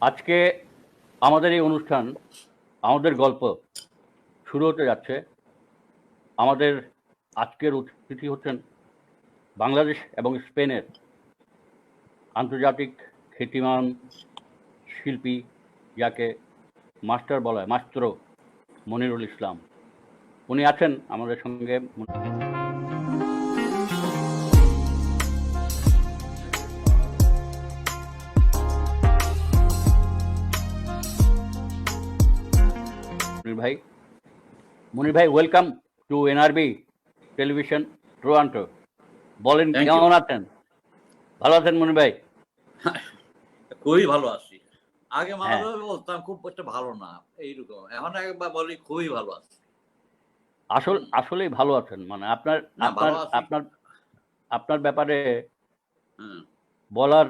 আজকে আমাদের এই অনুষ্ঠান, আমাদের গল্প শুরু হতে যাচ্ছে। আমাদের আজকের অতিথি হচ্ছেন বাংলাদেশ এবং স্পেনের আন্তর্জাতিক খ্যাতিমান শিল্পী, যাকে মাস্টার বলা হয়, মাস্ত্র মনিরুল ইসলাম। উনি আছেন আমাদের সঙ্গে। মনির ভাই, welcome to NRB television Toronto. বলেন, কেমন আছেন? ভালো আছেন মনির ভাই? খুবই ভালো আছি। আগে মাঝে বলতাম খুব একটা ভালো না, এইরকম। এখন একবার বলি খুবই ভালো আছি। আসলেই ভালো আছেন, মানে আপনার আপনার আপনার আপনার ব্যাপারে বলার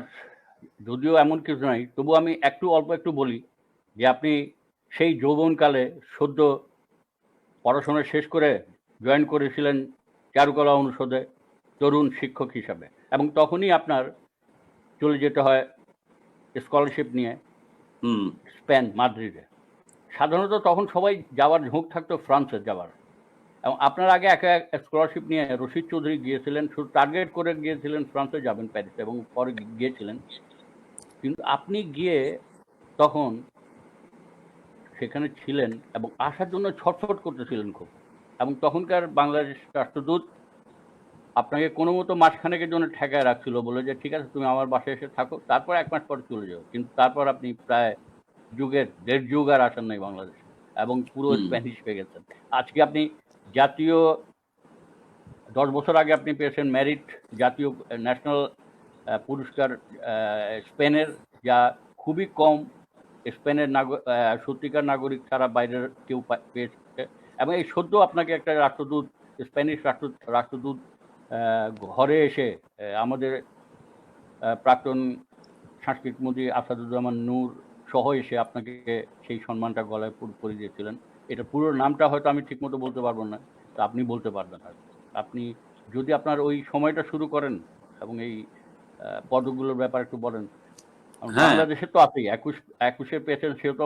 যদিও এমন কিছু নাই, তবু আমি অল্প একটু বলি যে আপনি সেই যৌবনকালে সদ্য পড়াশোনা শেষ করে জয়েন করেছিলেন চারুকলা অনুষদে তরুণ শিক্ষক হিসাবে, এবং তখনই আপনার চলে যেতে হয় স্কলারশিপ নিয়ে স্পেন, মাদ্রিদে। সাধারণত তখন সবাই যাওয়ার ঝোঁক থাকতো ফ্রান্সে যাওয়ার, এবং আপনার আগে একা স্কলারশিপ নিয়ে রশিদ চৌধুরী গিয়েছিলেন, শুধু টার্গেট করে গিয়েছিলেন ফ্রান্সে যাবেন, প্যারিসে, এবং পরে গিয়েছিলেন। কিন্তু আপনি গিয়ে তখন সেখানে ছিলেন এবং আসার জন্য ছটফট করতেছিলেন খুব, এবং তখনকার বাংলাদেশ রাষ্ট্রদূত আপনাকে কোনো মতো মাসখানেকের জন্য ঠেকায় রাখছিল, বলে যে ঠিক আছে তুমি আমার বাসায় এসে থাকো, তারপর 1 মাস পরে চলে যাও। কিন্তু তারপর আপনি প্রায় দেড় যুগ আর আসেন নাই বাংলাদেশে, এবং পুরো স্প্যানিশ পেয়ে গেছেন। আজকে আপনি জাতীয় 10 বছর আগে আপনি পেয়েছেন মেরিট জাতীয় ন্যাশনাল পুরস্কার স্পেনের, যা খুবই কম স্পেনের সত্যিকার নাগরিক ছাড়া বাইরের কেউ পেয়েছে। এবং এই সদ্য আপনাকে একটা রাষ্ট্রদূত, স্প্যানিশ রাষ্ট্রদূত ঘরে এসে আমাদের প্রাক্তন সাংস্কৃতিক মন্ত্রী আসাদুজ্জামান নূর সহ এসে আপনাকে সেই সম্মানটা গলায় পরিয়ে দিয়েছিলেন। এটা পুরো নামটা হয়তো আমি ঠিকমতো বলতে পারবো না, তা আপনি বলতে পারবেন। আর আপনি যদি আপনার ওই সময়টা শুরু করেন এবং এই পদকগুলোর ব্যাপারে একটু বলেন। বাংলাদেশে তো আছেই, 21-এ পেয়েছেন, সেও তো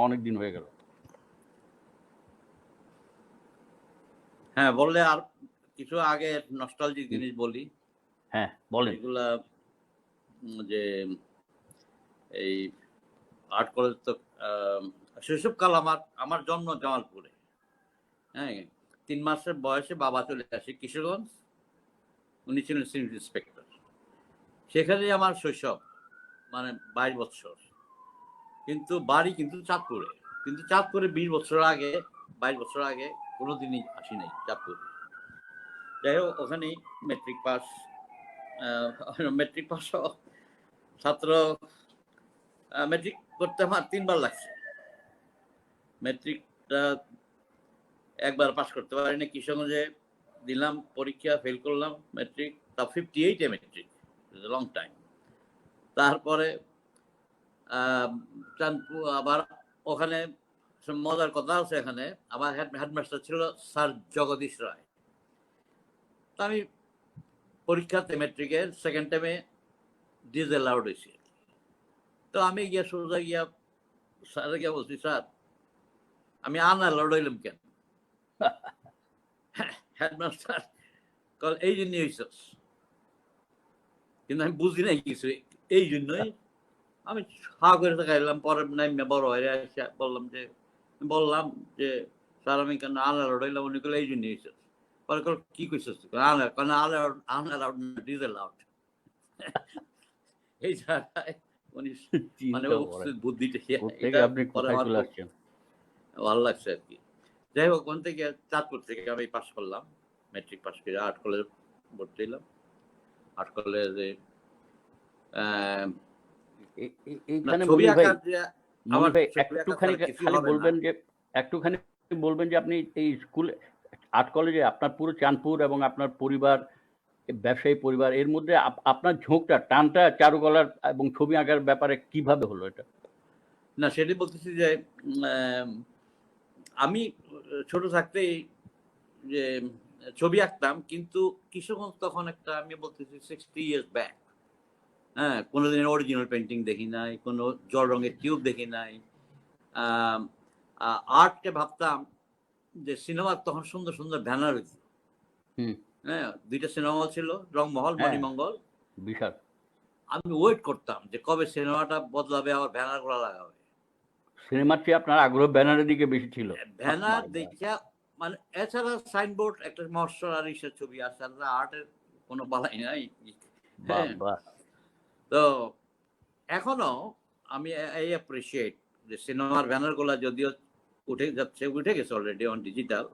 অনেক দিন হয়ে গেল। হ্যাঁ, বললে আর কিছু আগে নস্টালজিক জিনিস বলি। হ্যাঁ, বলেন। এগুলা যে এই আর্ট কলেজ তো শৈশবকাল আমার জন্ম জামালপুরে। হ্যাঁ, 3 মাসের বয়সে বাবা চলে আসে কিশোরগঞ্জ। উনি ছিলেন সিভিল ইন্সপেক্টর। সেখানেই আমার শৈশব, মানে 22 বছর। কিন্তু বাড়ি কিন্তু চাঁদপুরে। কিন্তু চাঁদপুরে 22 বছর আগে কোনোদিনই আসি নাই চাঁদপুরে। যাই হোক, ওখানেই মেট্রিক পাস ছাত্র মেট্রিক করতে আমার 3 বার লাগছে। মেট্রিকটা একবার পাস করতে পারিনি, কিশোরগঞ্জে দিলাম পরীক্ষা, ফেল করলাম মেট্রিক, তা 58-এ মেট্রিক, লং টাইম। তারপরে চাঁদপুর, আবার ওখানে মজার কথা আছে, এখানে আমার হেডমাস্টার ছিল স্যার জগদীশ রায়। তো আমি পরীক্ষাতে মেট্রিকের সেকেন্ড টাইমে ডিসঅ্যালাউড হয়েছি। তো আমি সোজা গিয়া স্যারে গিয়া বলছি, স্যার আমি আনঅ্যালাউড হইলাম কেন? হেডমাস্টার এই জন্যই হইছস। কিন্তু আমি বুঝি নাই কিছু, এই জন্যই আমি হা করে থাকাইলাম। পরে নাইমে বড় হয়ে বললাম যে স্যার আমি কেন আনঅ্যালাউড হইলাম? উনি বললেন এই জন্যই হইছস। পরে কি কইছস? আনঅ্যালাউড না, ডিসঅ্যালাউড। এই জায়গায় উনি মানে বুদ্ধিটা ভালো লাগছে আর কি। যাই হোক, ওখান থেকে চাঁদপুর থেকে আমি পাস করলাম, মেট্রিক পাস করে আর্ট কলেজে ভর্তি হলাম। আর্ট কলেজে একটুখানি বলবেন যে আপনি এই স্কুল আর্ট কলেজে আপনার পুরো চাঁদপুর এবং আপনার পরিবার, ব্যবসায়ী পরিবার, এর মধ্যে আপনার ঝোঁকটা, টানটা চারুকলার এবং ছবি আঁকার ব্যাপারে কিভাবে হলো এটা? না, সেটি বলতেছি যে আমি ছোট থাকতেই যে ছবি আঁকতাম, কিন্তু কিশোরগঞ্জ তখন একটা, আমি বলতেছি 60 years ব্যাক, হ্যাঁ, কোনোদিন অরিজিনাল পেন্টিং দেখি নাই, কোনো জল রঙের টিউব দেখি নাই। আর্টকে ভাবতাম যে সিনেমার তখন সুন্দর সুন্দর ব্যানার হইতো। হুম। হ্যাঁ, ২টা সিনেমা হল ছিল, রংমহল, হ্যাঁ, মণিমঙ্গল। বিশাল। আমি ওয়েট করতাম যে কবে সিনেমাটা বদলাবে, আবার ব্যানার গুলা লাগাবে। সিনেমার চেয়ে আপনার আগ্রহ ব্যানারের দিকে বেশি ছিল। Oh banner my God! দেখিয়া মানে এছাড়া সাইনবোর্ড একটা মশাল আর ইসের ছবি আছে, আর্টের কোনো বালাই নাই। বাহ! হ্যাঁ, বাহ! তো এখনো আমি এই অ্যাপ্রিশিয়েট যে সিনেমার ব্যানার গুলা যদিও উঠে গেছে অলরেডি অন ডিজিটাল।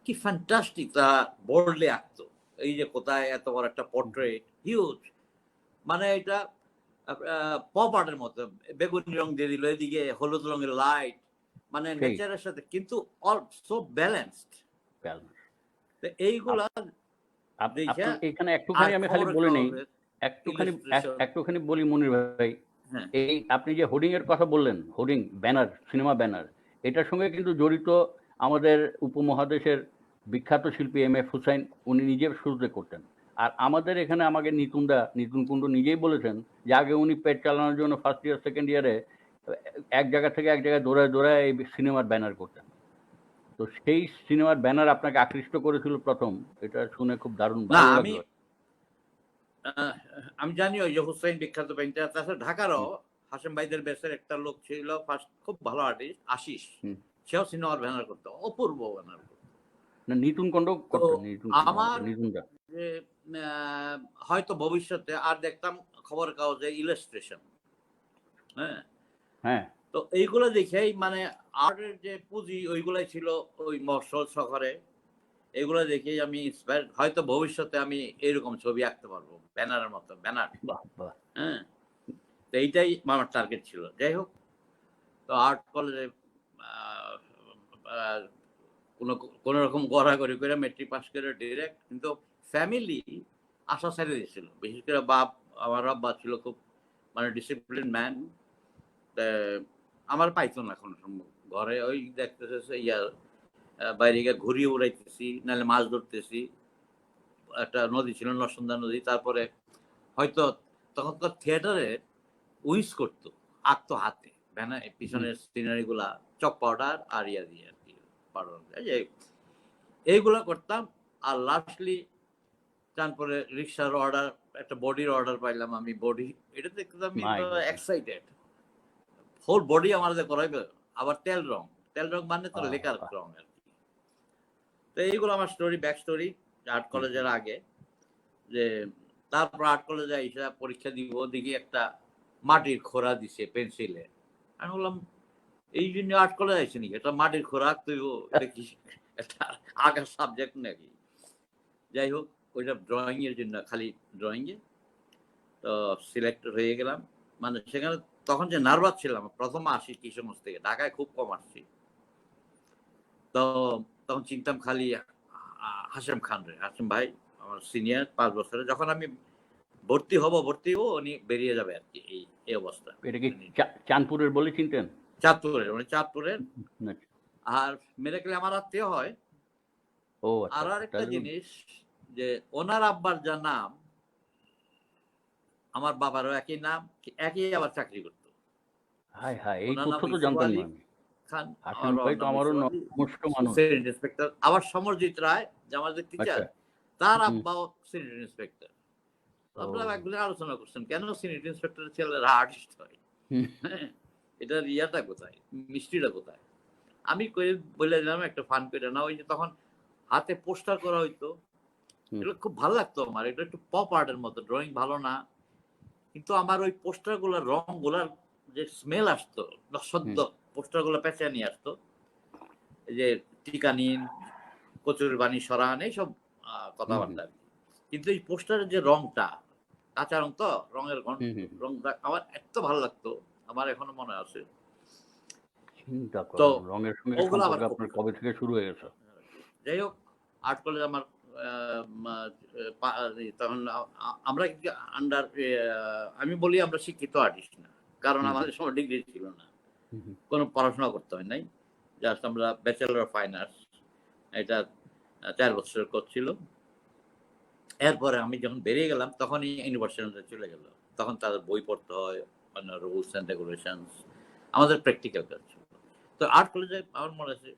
কি ফ্যান্টাস্টিক তা বোল্ডলি আঁকতো। এই যে কোথায় এত বড় একটা হুম, হুম। Portrait, huge. মানে এটা পপ আর্টের মতো। বেগুনি রং দিয়ে দিল, এদিকে হলুদ রঙের লাইট। মানে সেই নেচারের সাথে কিন্তু অল সো ব্যালেন্সড। ব্যালেন্স। তো আপ এইগুলা দেইখা আপনার এখানে আর একটুখানি আমি খালি খবরের বলে নেই, কাগজের ইলাস্ট্রেশন। একটুখানি বলি মনির ভাই। হ্যাঁ, এই আপনি যে হোর্ডিং এর কথা বললেন, হোর্ডিং, ব্যানার, সিনেমা ব্যানার, এটার সঙ্গে কিন্তু জড়িত আমাদের উপমহাদেশের বিখ্যাত শিল্পী এম.এফ. হুসাইন। উনি নিজে শুরুতে করতেন। আর আমাদের এখানে আমাকে নিতুন কুণ্ডু নিজেই বলেছেন যে আগে উনি পেট চালানোর জন্য ফার্স্ট ইয়ার, সেকেন্ড ইয়ারে এক জায়গা থেকে এক জায়গায় দৌড়ায়, দৌড়ায় এই সিনেমার ব্যানার করতেন। তো সেই সিনেমার ব্যানার আপনাকে আকৃষ্ট করেছিল ১ম। এটা শুনে খুব দারুণ না ভালো আমি লাগলো। আহ, আমি জানি ওই যে হুসাইন বিখ্যাত পেইন্টার। তাছাড়া ঢাকারও হুম, হাসেম ভাইদের বেসের একটা লোক ছিল ফার্স্ট, খুব ভালো আর্টিস্ট, আশিস। হুম। সেও সিনেমার ব্যানার করতো, অপূর্ব ব্যানার করতো। না, নিতুন কন্ডও তো করতেন, নিতুন কন্ডু আমার আমাদের নিতুন দা। যে হয়তো ভবিষ্যতে আর দেখতাম খবরের কাগজে ইলাস্ট্রেশন। হ্যাঁ, হ্যাঁ, তো এইগুলো দেখেই মানে আর্টের যে পুঁজি ওইগুলাই ছিল ওই মফস্বল শহরে। এগুলো দেখেই আমি ইন্সপায়ার, হয়তো ভবিষ্যতে আমি এরকম ছবি আঁকতে পারবো ব্যানারের মতো ব্যানার। বাহ! বাহ! হ্যাঁ, তো এইটাই আমার টার্গেট ছিল। যাই হোক, তো আর্ট কলেজে কোনো কোনো রকম গড়াগড়ি করে মেট্রিক পাস করে ডিরেক্ট। কিন্তু ফ্যামিলি আশা ছেড়ে দিয়েছিল, বিশেষ করে আমার আব্বা ছিল খুব মানে ডিসিপ্লিন ম্যান। আমার পাইতো না কোনো সম্ভব ঘরে, ওই দেখতেছে ইয়া বাইরে গিয়ে ঘুরিয়ে উড়াইতেছি, নাহলে মাছ ধরতেছি। একটা নদী ছিল, নরসুন্দা নদী। তারপরে হয়তো তখন তো থিয়েটারে উইস করতো, আঁকতো হাতে ব্যানার হুম, পিছনের সিনারি গুলা চক পাউডার আর ইয়া দিয়ে আর কি পাউডার দিয়ে। এইগুলা করতাম। আর লাস্টলি তারপরে রিক্সার অর্ডার, একটা বডির অর্ডার পাইলাম আমি। বডি এটা দেখতে তো আমি মাই তো গড! এক্সাইটেড, হোল বডি আমার করাইবে। আবার তেল রং, তেল রং মানে তো লেখার আহা! রং আর কি। তো এইগুলো আমার স্টোরি, ব্যাক স্টোরি আর্ট হুম, হুম। কলেজের আগে। যে তারপর আর্ট কলেজে এসে পরীক্ষা দিব, দেখি একটা মাটির খোরা দিছে পেন্সিলে। আমি বললাম এই জন্য আর্ট কলেজ আইছে নাকি, এটা মাটির খোরা আঁকতে হইব, এটা কি একটা আঁকার সাবজেক্ট নাকি? যাই হোক, ওইটা ড্রয়িং এর জন্য, খালি ড্রয়িং এ। তো সিলেক্টেড হয়ে গেলাম। মানে সেখানে তখন যে নার্ভাস ছিলাম, প্রথম আসি কিশোরগঞ্জ থেকে, ঢাকায় খুব কম আসছি। তো তখন চিনতাম খালি হাশেম খান রে, হাশেম ভাই আমার সিনিয়র ৫ বছরে। যখন আমি ভর্তি হবো উনি বেরিয়ে যাবে আর কি, এই অবস্থা। এটা কি মানে চাঁদপুরের বলে চিনতেন? চাঁদপুরের, উনি চাঁদপুরের। নাকি? আর মেরেকেলে আমার আত্মীয় হয়। ও আচ্ছা, আর আচ্ছা। আরেকটা তাহলে তো জিনিস, যে ওনার আব্বার যা নাম, আমার বাবারও একই নাম, একই আবার চাকরি করতো। হায়, হায়! এই ওনার নাম তথ্য তো ইউসুফ জানতাম না আলী আমি। খান, হাসেম আমার ভাই বাবার তো নাম আমারও ইউসুফ আলী, নমস্য মানুষ। Senior inspector. আবার সমরজিৎ রায় যে আমাদের টিচার, আচ্ছা। তার হুম। আব্বাও সিনিয়র ইন্সপেক্টর। আপনারা ও! একদিন আলোচনা করছেন কেন সিনিয়র ইন্সপেক্টরের ছেলেরা আর্টিস্ট হয়। হুম, হ্যাঁ, এটার ইয়াটা কোথায়, মিষ্টিটা কোথায়? আমি কই বলে দিলাম একটা ফান করে না। ওই যে তখন হাতে পোস্টার করা হইতো, হুম, এগুলো খুব ভালো লাগতো আমার। এটা একটু পপ আর্টের মতো, ড্রয়িং ভালো না, কিন্তু আমার ওই পোস্টার গুলার রং গুলার যে স্মেল আসতো, সদ্য হুম, পোস্টার গুলো পেঁচা নিয়ে আসতো। এই যে টিকা নিন, কচুর বাণী সরান, এইসব হুম, হুম, কথাবার্তা আর কি। কিন্তু এই পোস্টারের যে রংটা, কাঁচা রং তো, রঙের হুম, হুম। রংটা আমার এত ভালো লাগতো, আমার এখনো মনে আছে। চিন্তা তো করেন রঙের সঙ্গে ওগুলো সম্পর্ক আবার খুব আপনার কবে থেকে শুরু হয়ে গেছে? যাই হোক, আর্ট কলেজ আমার তখন আমরা আন্ডার, আমি বলি আমরা শিক্ষিত আর্টিস্ট না, কারণ হুম, হুম, আমাদের সময় ডিগ্রি ছিল না, হুম, হুম। কোনো পড়াশোনা করতে হয় নাই। জাস্ট আমরা ব্যাচেলর অফ ফাইন আর্টস, এটা ৪ বছরের কোর্স ছিল। এরপরে আমি যখন বেরিয়ে গেলাম তখনই ইউনিভার্সিটিতে চলে গেল। তখন তাদের বই পড়তে হয়, মানে রুলস অ্যান্ড রেগুলেশনস, আমাদের প্র্যাকটিক্যাল কাজ ছিল। তো আর্ট কলেজে আমার মনে আছে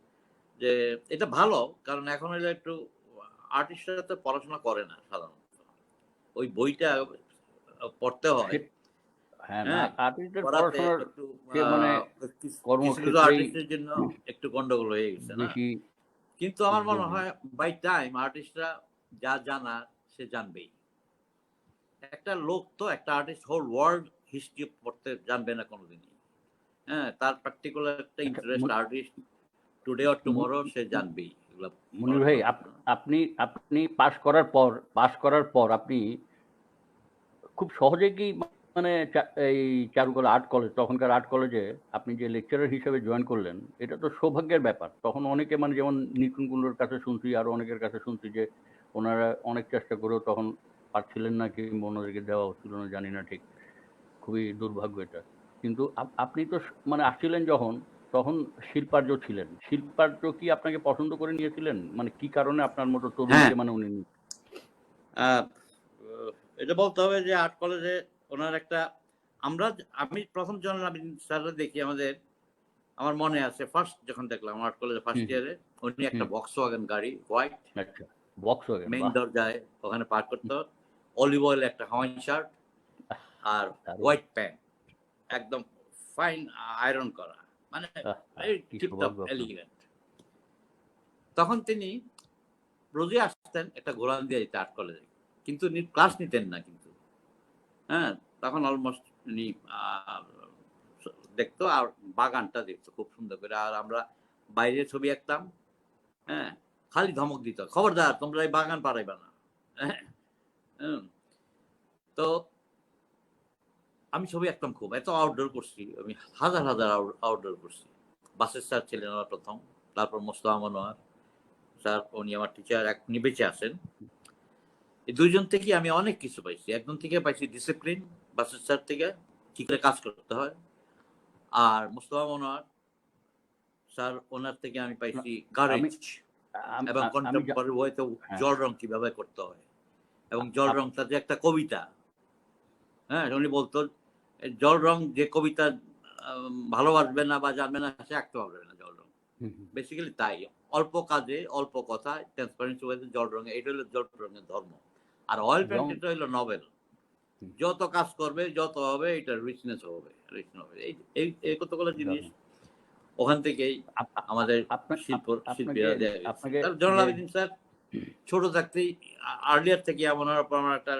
যে এটা ভালো, কারণ এখন হলো একটু আর্টিস্টরা তো পড়াশোনা করে না সাধারণত, ওই বইটা পড়তে হয়। সে হ্যাঁ, না হ্যাঁ, আর্টিস্টের পড়াতে পড়াশোনার একটু সে মানে কিছু কিছু কর্মক্ষেত্রেই আর্টিস্টের জন্য একটু গন্ডগোল হয়ে গেছে না। বেশি কিন্তু আমার মনে উদ্যোগী। হয় বাই টাইম আর্টিস্টরা যা জানা সে জানবেই। একটা লোক তো একটা আর্টিস্ট হোল ওয়ার্ল্ড হিস্ট্রি পড়তে জানবে না কোনোদিনই। হ্যাঁ, তার পার্টিকুলার একটা আচ্ছা interest artist today or tomorrow সে জানবেই এগুলা মনির ভাই, পড়াশোনার জন্য। আপনি আপনি পাস করার পর আপনি খুব সহজে কি মানে এই চারুকলা আর্ট কলেজ, তখনকার আর্ট কলেজে আপনি যে লেকচারার হিসেবে জয়েন করলেন, এটা তো সৌভাগ্যের ব্যাপার। তখন অনেকে মানে যেমন নিতুন কুণ্ডুর কাছে শুনছি, আরো অনেকের কাছে শুনছি যে ওনারা অনেক চেষ্টা করেও তখন পারছিলেন না, কিংবা ওনাদেরকে দেওয়া হচ্ছিল না, জানি না ঠিক। খুবই দুর্ভাগ্য এটা। কিন্তু আপনি তো মানে আসছিলেন যখন, তখন শিল্পার্য ছিলেন। শিল্পার্য কি আপনাকে পছন্দ করে নিয়েছিলেন? মানে কি কারণে আপনার মতো হ্যাঁ, তরুণকে মানে উনি আহ, এটা বলতে হবে যে আর্ট কলেজে ওনার একটা আমি প্রথম জন আমি স্যাররা দেখি আমাদের, আমার মনে আছে ফার্স্ট যখন দেখলাম আর্ট কলেজে হুম, ফার্স্ট হুম, ইয়ারে, উনি একটা হুম, ভক্সওয়াগন গাড়ি হোয়াইট, আচ্ছা। ভক্সওয়াগন, মেইন বাহ! দরজায় ওখানে পার্ক করতো, অলিভ অয়েল একটা হাওয়াইন শার্ট আহ! আর দারুণ। হোয়াইট প্যান্ট, একদম ফাইন আয়রন করা, মানে এই কি টিপটপ সৌভাগ্য আপনার। এলিগেন্ট। তখন তিনি রোজই আসতেন একটা গোলান দিয়ে যেতে আর্ট কলেজে, কিন্তু ক্লাস নিতেন না কিন্তু। হ্যাঁ, তখন অলমোস্ট উনি আহ, দেখতো আর বাগানটা দেখতো খুব সুন্দর করে, আর আমরা বাইরে ছবি আঁকতাম। হ্যাঁ, খালি ধমক দিত, খবরদার তোমরা এই বাগান পারাইবা না। হ্যাঁ, হুম, তো আমি ছবি আঁকতাম খুব, এত আউটডোর করছি আমি, হাজার হাজার আউটডোর করছি। বাসের স্যার ছিলেন আমার প্রথম, তারপর মোস্তফা মনোয়ার স্যার, উনি আমার টিচার, উনি বেঁচে আছেন। এই দুইজন থেকে আমি অনেক কিছু পাইছি। একজন থেকে পাইছি ডিসিপ্লিন, বাসের স্যার থেকে কি করে কাজ করতে হয়। আর মোস্তফা মনোয়ার স্যার, ওনার থেকে আমি না, পাইছি আমি কারেজ আম- এবং আ- আমি যা- কন্টেম্পোরারি ওয়েতে হ্যাঁ, জল রং কিভাবে করতে হয়। এবং আপ- জল আপ- রংটা যে একটা কবিতা। হ্যাঁ, উনি বলতো জল রং যে কবিতা ভালোবাসবে না বা জানবে না সে আঁকতে পারবে না জল রং। হুম, হুম, বেসিক্যালি তাই, অল্প কাজে অল্প কথা, ট্রান্সপারেন্সি ওয়েতে জল রঙে, এটা হলো জল রঙের ধর্ম। আর অয়েল পেন্ট যেমন এটা হলো নভেল, হুম, যত কাজ করবে যত হবে এটা রিচনেস হবে, এই এই এই কতগুলো জিনিস দারুণ। ওখান থেকেই আপ- আপ- আপ- আমাদের আপনা- আপনাকে শিল্পীরা দেওয়া গেছে। আপনাকে তার জয়নুল যে আবেদিন স্যার ছোট থাকতেই, আর্লিয়ার থেকে আমার একটা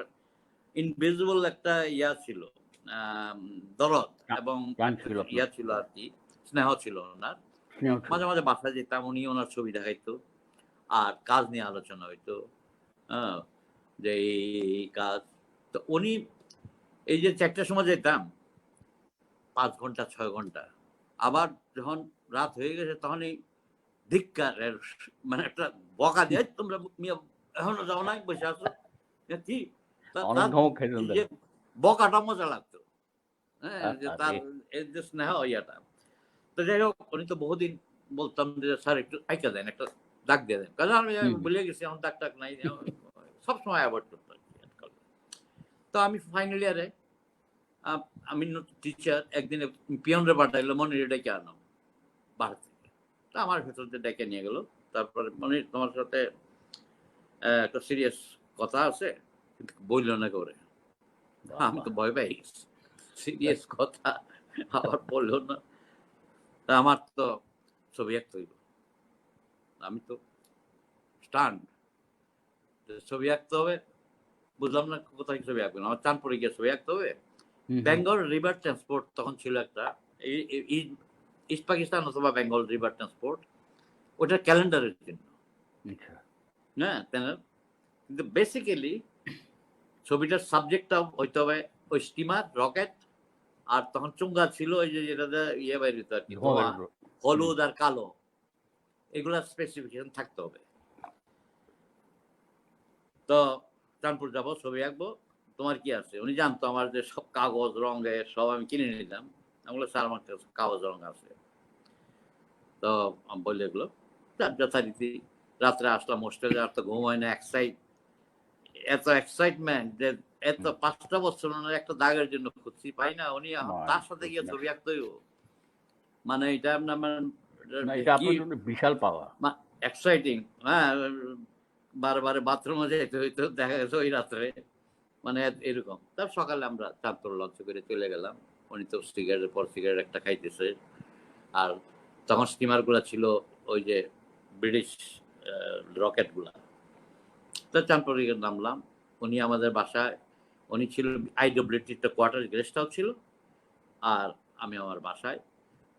ইনভিজিবল একটা ইয়া ছিল, আম, দরদ এবং প্রাণ একটা ছিল আপনার, ইয়া ছিল আর কি, স্নেহ ছিল ওনার। স্নেহ ছিল। মাঝে মাঝে বাসায় যেতাম, উনি ওনার ছবি দেখাইতো আর কাজ নিয়ে আলোচনা হইতো। হ্যাঁ, যে এই কাজ, তো উনি এই যে 4টার সময় যেতাম 5 ঘন্টা 6 ঘন্টা, আবার যখন রাত হয়ে গেছে তখন এই ধিক্কার মানে একটা বকা দিয়ে, তোমরা মিয়া এখনো যাও নাই, বসে আছো কি। অনেক তার ধমক খাইছেন এই যে তাহলে। বকাটা মজা লাগতো। হ্যাঁ, যে আরে, তার এই যে স্নেহ ইয়াটা। তো যাই হোক, উনি তো বহুদিন বলতাম যে স্যার একটু আইকা দেন, একটা দাগ দিয়ে দেন, কারণ আমি হুম, ভুলে গেছি এখন দাগ টাগ নাই, সবসময় অ্যাভয়েড করতাম। তো আমি ফাইনাল ইয়ারে, আমি টিচার একদিন পিয়নরে পাঠাইলো, মনিরে ডেকে আনো বাড়ি থেকে। তা আমার ভেতর দিয়ে ডেকে নিয়ে গেল। তারপরে মনির, তোমার সাথে একটা সিরিয়াস কথা আছে, কিন্তু বললো না করে। বাহ, আমি বাহ। তো ভয় পাই গেছি, সিরিয়াস কথা আবার বললো না। তা আমার তো ছবি আঁকতে হইব, আমি তো স্টান, ছবি আঁকতে হবে। বুঝলাম না কোথায় ছবি আঁকবেন, আমার চাঁদপুরে গিয়ে ছবি আঁকতে হবে। হুম, হুম, বেঙ্গল রিভার ট্রান্সপোর্ট তখন ছিল একটা, ইস্ট পাকিস্তান অথবা বেঙ্গল রিভার ট্রান্সপোর্ট, ওটা ক্যালেন্ডারের জন্য। আচ্ছা। হ্যাঁ, কিন্তু বেসিক্যালি ছবিটার সাবজেক্টটা হইতে হবে ওই স্টিমার, রকেট, আর তখন চুঙ্গা ছিল ওই যে যেটাতে ইয়ে বাইর হইতো আর কি, ধোঁয়া ধোঁয়া, বের হলো। হুম, হলুদ আর কালো, এগুলার স্পেসিফিকেশন থাকতে হবে। তো চাঁদপুর যাবো, ছবি আঁকবো, তোমার কি আছে? উনি জানতো আমার যে সব কাগজ রঙের সব আমি কিনে নিতাম। আমি বললাম স্যার আমার কাছে কাগজ রং আছে। তো আমি বললি এগুলো যথারীতি রাত্রে আসলাম হোস্টেলে, আর তো ঘুম হয় না, এক সাইড এত এক্সাইটমেন্ট যে এত 5টা বছর ওনার একটা দাগের জন্য খুঁজছি, পাই না। উনি তার সাথে গিয়ে ছবি আঁকতে হইব, মানে এটা আমার না, এটা কি আপনার জন্য বিশাল পাওয়া। এক্সাইটিং। হ্যাঁ, বারে বাথরুমে যেতে হইতো, দেখা গেছে ওই রাত্রে, মানে এরকম। তার সকালে আমরা চাঁদপুর লঞ্চ করে চলে গেলাম। উনি তো সিগারেটের পর সিগারেট একটা খাইতেছে। আর তখন স্টিমার গুলা ছিল ওই যে ব্রিটিশ রকেট গুলা। তো চাঁদপুরে নামলাম। উনি আমাদের বাসায়, উনি ছিল আইডব্লিউটিতে কোয়ার্টার গেস্ট হাউস ছিল, আর আমি আমার বাসায়।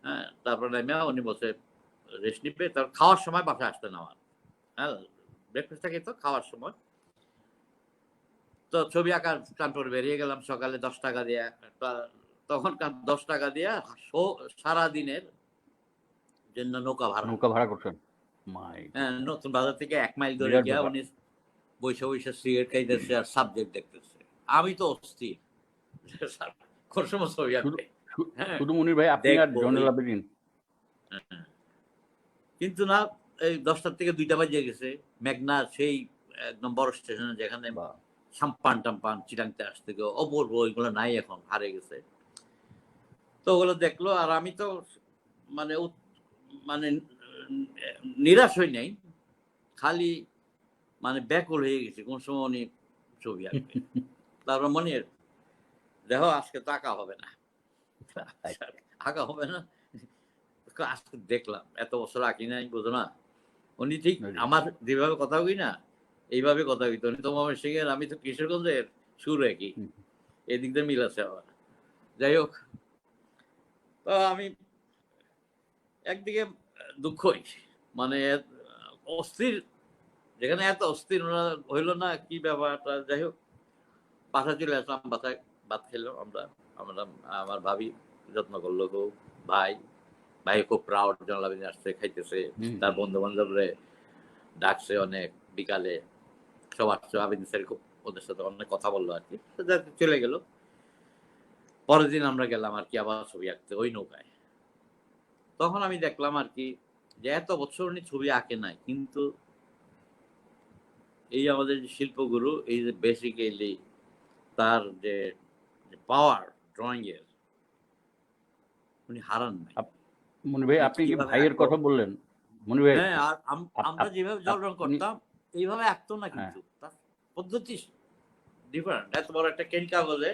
হ্যাঁ, তারপরে নেমে উনি বসে রেস্ট নিবে। তার খাওয়ার সময় বাসায় আসতেন আমার। হ্যাঁ, ব্রেকফাস্টটা খেত খাওয়ার সময়। তো ছবি আঁকার চাঁদপুর বেরিয়ে গেলাম সকালে 10 টাকা দিয়ে। তখনকার 10 টাকা দিয়ে সারাদিনের জন্য নৌকা ভাড়া করছেন? মাই হ্যাঁ, নতুন বাজার থেকে 1 মাইল ধরে বিরাট গিয়া ব্যাপার। উনি বৈশা সিগারেট খাইতেছে আর সাবজেক্ট দেখতেছে। আমি তো অস্থির, কোন সময় ছবি আঁকবে। হ্যাঁ, শুধু মনির ভাই আপনি আর দেখবো জয়নুল আবেদিন? হ্যাঁ। কিন্তু না, এই 10টার থেকে 2টা বাজে গেছে। মেঘনা সেই একদম বড় স্টেশনে, যেখানে সাম্পান টাম্পান চিটাংতে আসতে অপূর্ব, ওইগুলো নাই, এখন হারে গেছে। তো ওগুলো দেখলো, আর আমি তো মানে মানে নিরাশ হই নাই, খালি মানে ব্যাকুল হয়ে গেছি কোন সময় উনি ছবি আঁকবে। তারপর মনে দেখো আজকে তো আঁকা হবে না, আঁকা হবে না। আজকে দেখলাম, এত বছর আঁকি নাই, বুঝো না। উনি ঠিক আমার যেভাবে কথা কই না, এইভাবে কথা কইতো। উনি তো ময়মনসিংহের, আমি তো কিশোরগঞ্জের, সুর একই, এদিক দিয়ে মিল আছে আবার। যাই হোক, তো আমি একদিকে দুঃখই, মানে অস্থির, যেখানে এত অস্থির ওরা হইল না, কি ব্যাপারটা। যাই হোক, বাসা চলে আসলাম, বাসায় ভাত খেলাম আমরা। আমরা আমার ভাবি যত্ন করলো খুব, ভাই খুব প্রাউড, জনলাবিনী আসছে, খাইতেছে, তার বন্ধু বান্ধবরে ডাকছে অনেক। বিকালে সব আসছে, আবিদিন স্যার খুব ওদের সাথে অনেক কথা বললো আর কি। চলে গেল। পরের দিন আমরা গেলাম আর কি আবার ছবি আঁকতে ওই নৌকায়। তখন আমি দেখলাম আর কি যে এত বছর উনি ছবি আঁকে নাই, কিন্তু এই আমাদের যে শিল্পগুরু, এই যে বেসিক্যালি তার যে পাওয়ার ড্রয়িং এর, উনি হারান নাই। মনির ভাই, আপনি যে ভাইয়ের কথা বললেন, মনির ভাই, হ্যাঁ, আর আমরা যেভাবে জল রং করতাম এইভাবে আঁকতো না, কিন্তু তার পদ্ধতি ডিফারেন্ট। এত বড় একটা কেন কাগজে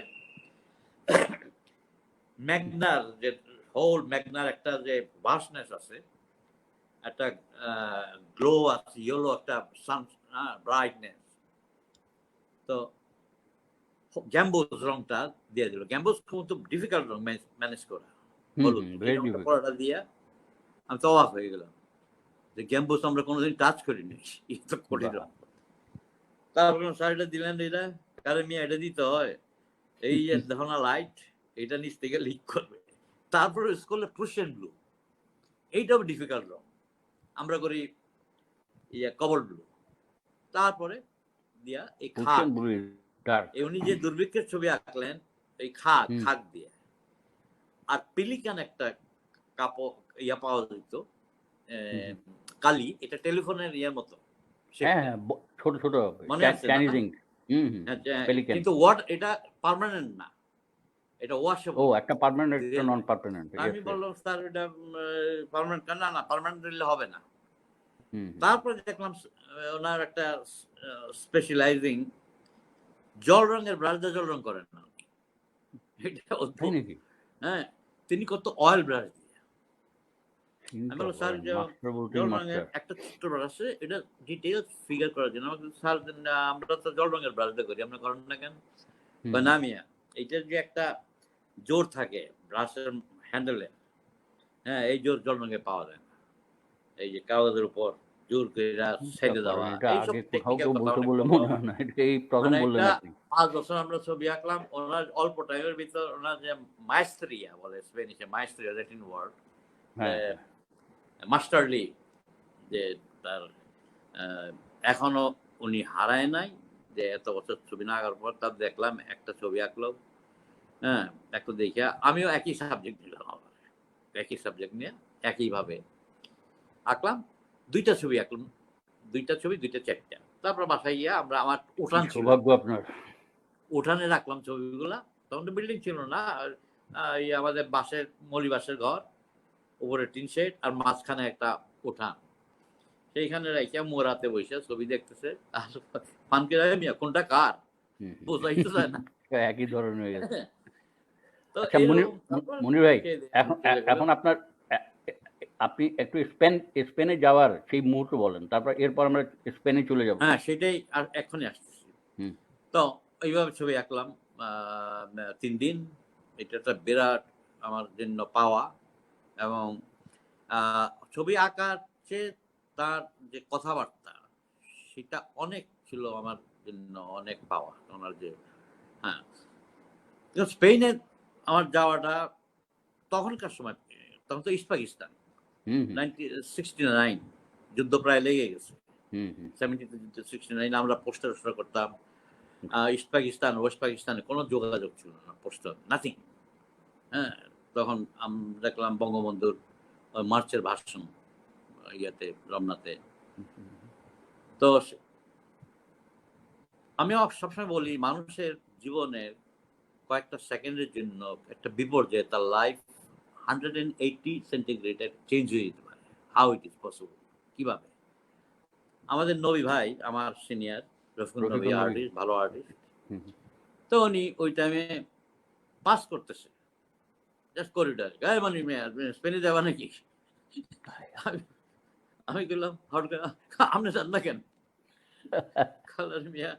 ম্যাগনার যে হোল ম্যাগনার একটা যে ভার্সনেস আছে, একটা গ্লো আছে, ইয়েলো একটা সান ব্রাইটনেস। তো গ্যাম্বোজ রংটা দিয়ে দিল। গ্যাম্বোজ খুব ডিফিকাল্ট রং ম্যানেজ করা, হলুদ, এই রংটা পড়াটা দিয়ে আমি তো অবাক হয়ে গেলাম যে গ্যাম্বোজ আমরা কোনোদিন টাচ করিনি, তো কঠিন রং। তারপর শাড়িটা দিলেন, এটা কারে মিয়া এটা দিতে হয়, এই যে দেখো না লাইট, এটা নিচ থেকে লিক করবে। তারপরে স্কুলে প্রুশিয়ান ব্লু, এইটাও ডিফিকাল্ট রং, আমরা করি কবর ব্লু। তারপরে দিয়া এই খাক, উনি যে দুর্ভিক্ষের ছবি আঁকলেন এই খাক দিয়ে। আর পেলিকান একটা কাপড় পাওয়া যেত, কালি, এটা টেলিফোনের মতো, ছোট ছোট, মনে আছে? কিন্তু এটা পার্মানেন্ট না, এটা ওয়াশেবল। একটা পার্মানেন্ট, একটা নন পার্মানেন্ট। আমি বললাম স্যার এটা পার্মানেন্ট, না পার্মানেন্ট দিলে হবে না। তারপরে দেখলাম ওনার একটা স্পেশালাইজিং জল রঙের ব্রাশ দিয়ে জল রং করেন না, এটা অদ্ভুত। হ্যাঁ, তিনি কত অয়েল ব্রাশ দিয়ে। আমি বললাম স্যার জল রঙের একটা ছোট্ট ব্রাশ আছে, এটা ডিটেইলস ফিগার করার জন্য। আমাকে স্যার, আমরা তো জল রঙের ব্রাশ দিয়ে করি, আমরা করেন না কেন? না মিয়া, এইটার যে একটা জোর থাকে ব্রাশের হ্যান্ডেলে, হ্যাঁ, এই জোর জল রঙে পাওয়া যায় না। এই যে কাগজের উপর জোর করে ছেড়ে দেওয়া, এইসব টেকনিক্যাল কথা এই প্রথম বললেন আপনি। 5 বছর আমরা ছবি আঁকলাম ওনার অল্প টাইমের ভিতর। ওনার যে মায়েস্ট্রিয়া বলে স্পেনিশে, মায়েস্ট্রিয়া ল্যাটিন ওয়ার্ড, মাস্টারলি, যে তার এখনো উনি হারায় নাই। যে এত বছর ছবি না আঁকার পর তার দেখলাম একটা ছবি আঁকলো, হ্যাঁ, একটা দেখে আমিও একই সাবজেক্ট দিলাম, আবার একই সাবজেক্ট নিয়ে একইভাবে আঁকলাম। 2টা ছবি আঁকলাম, 2টা ছবি 2টা 4টা। তো তারপর বাসায় গিয়ে আমরা আমার কি উঠান ছিল, সৌভাগ্য আপনার। উঠানে রাখলাম ছবিগুলা। তখন তো বিল্ডিং ছিল না, এই আমাদের বাঁশের মলি বাঁশের ঘর, উপরে টিন শেড, আর মাঝখানে একটা উঠান। সেইখানে রেখে মোরাতে বসে ছবি দেখতেছে, আর ফানকে মিয়া কোনটা কার হুম, হুম। বোঝাই তো যায় না। একই ধরনের হয়ে গেছে। তো আচ্ছা মনির, এরকম তারপর মনির ভাই, খেয়ে দিয়ে এখন চলে গেল। এখন আপনার আপনি একটু স্পেনে যাওয়ার সেই মুহূর্ত বলেন, তারপর এরপর আমরা স্পেনে চলে যাব। হ্যাঁ, সেটাই আর এখনই আসতেছি। হুম, তো এইভাবে ছবি আঁকলাম ৩ দিন। এটা একটা বিরাট আমার জন্য পাওয়া। এবং আ ছবি আঁকার চেয়ে তার যে কথাবার্তা, সেটা অনেক ছিল আমার জন্য অনেক পাওয়া। ওনার যে হ্যাঁ, তো স্পেনে আমার যাওয়াটা তখনকার সময়, তখন তো ইস্ট পাকিস্তান হুম, হুম, 1969 যুদ্ধ প্রায় লেগে গেছে। হুম, হুম। 70 তে যুদ্ধ, 69 আমরা পোস্টার করতাম। ইস্ট পাকিস্তান, ওয়েস্ট পাকিস্তানে কোনো যোগাযোগ ছিল না। Poster nothing. হ্যাঁ? তখন দেখলাম বঙ্গবন্ধুর মার্চের ভাষণ ইয়াতে রমনাতে। তো আমি সবসময় বলি মানুষের জীবনের কয়েকটা সেকেন্ডের জন্য একটা বিপর্যয়ে তার লাইফ 180 সেন্টিগ্রেডে চেঞ্জ হয়ে যেতে পারে। How it is possible? কিভাবে? আমাদের নবী ভাই আমার সিনিয়র রফিকুল নবী রফিকুল নবী। আর্টিস্ট, ভালো আর্টিস্ট। হুম, হুম। তো উনি ওই টাইমে পাস করতেছে। জাস্ট করিডোরে। "এই মনির মিয়া স্পেনে যাবা নাকি?" আমি আমি কইলাম হঠাৎ করে, "আপনি যান না কেন?" কলের মিয়া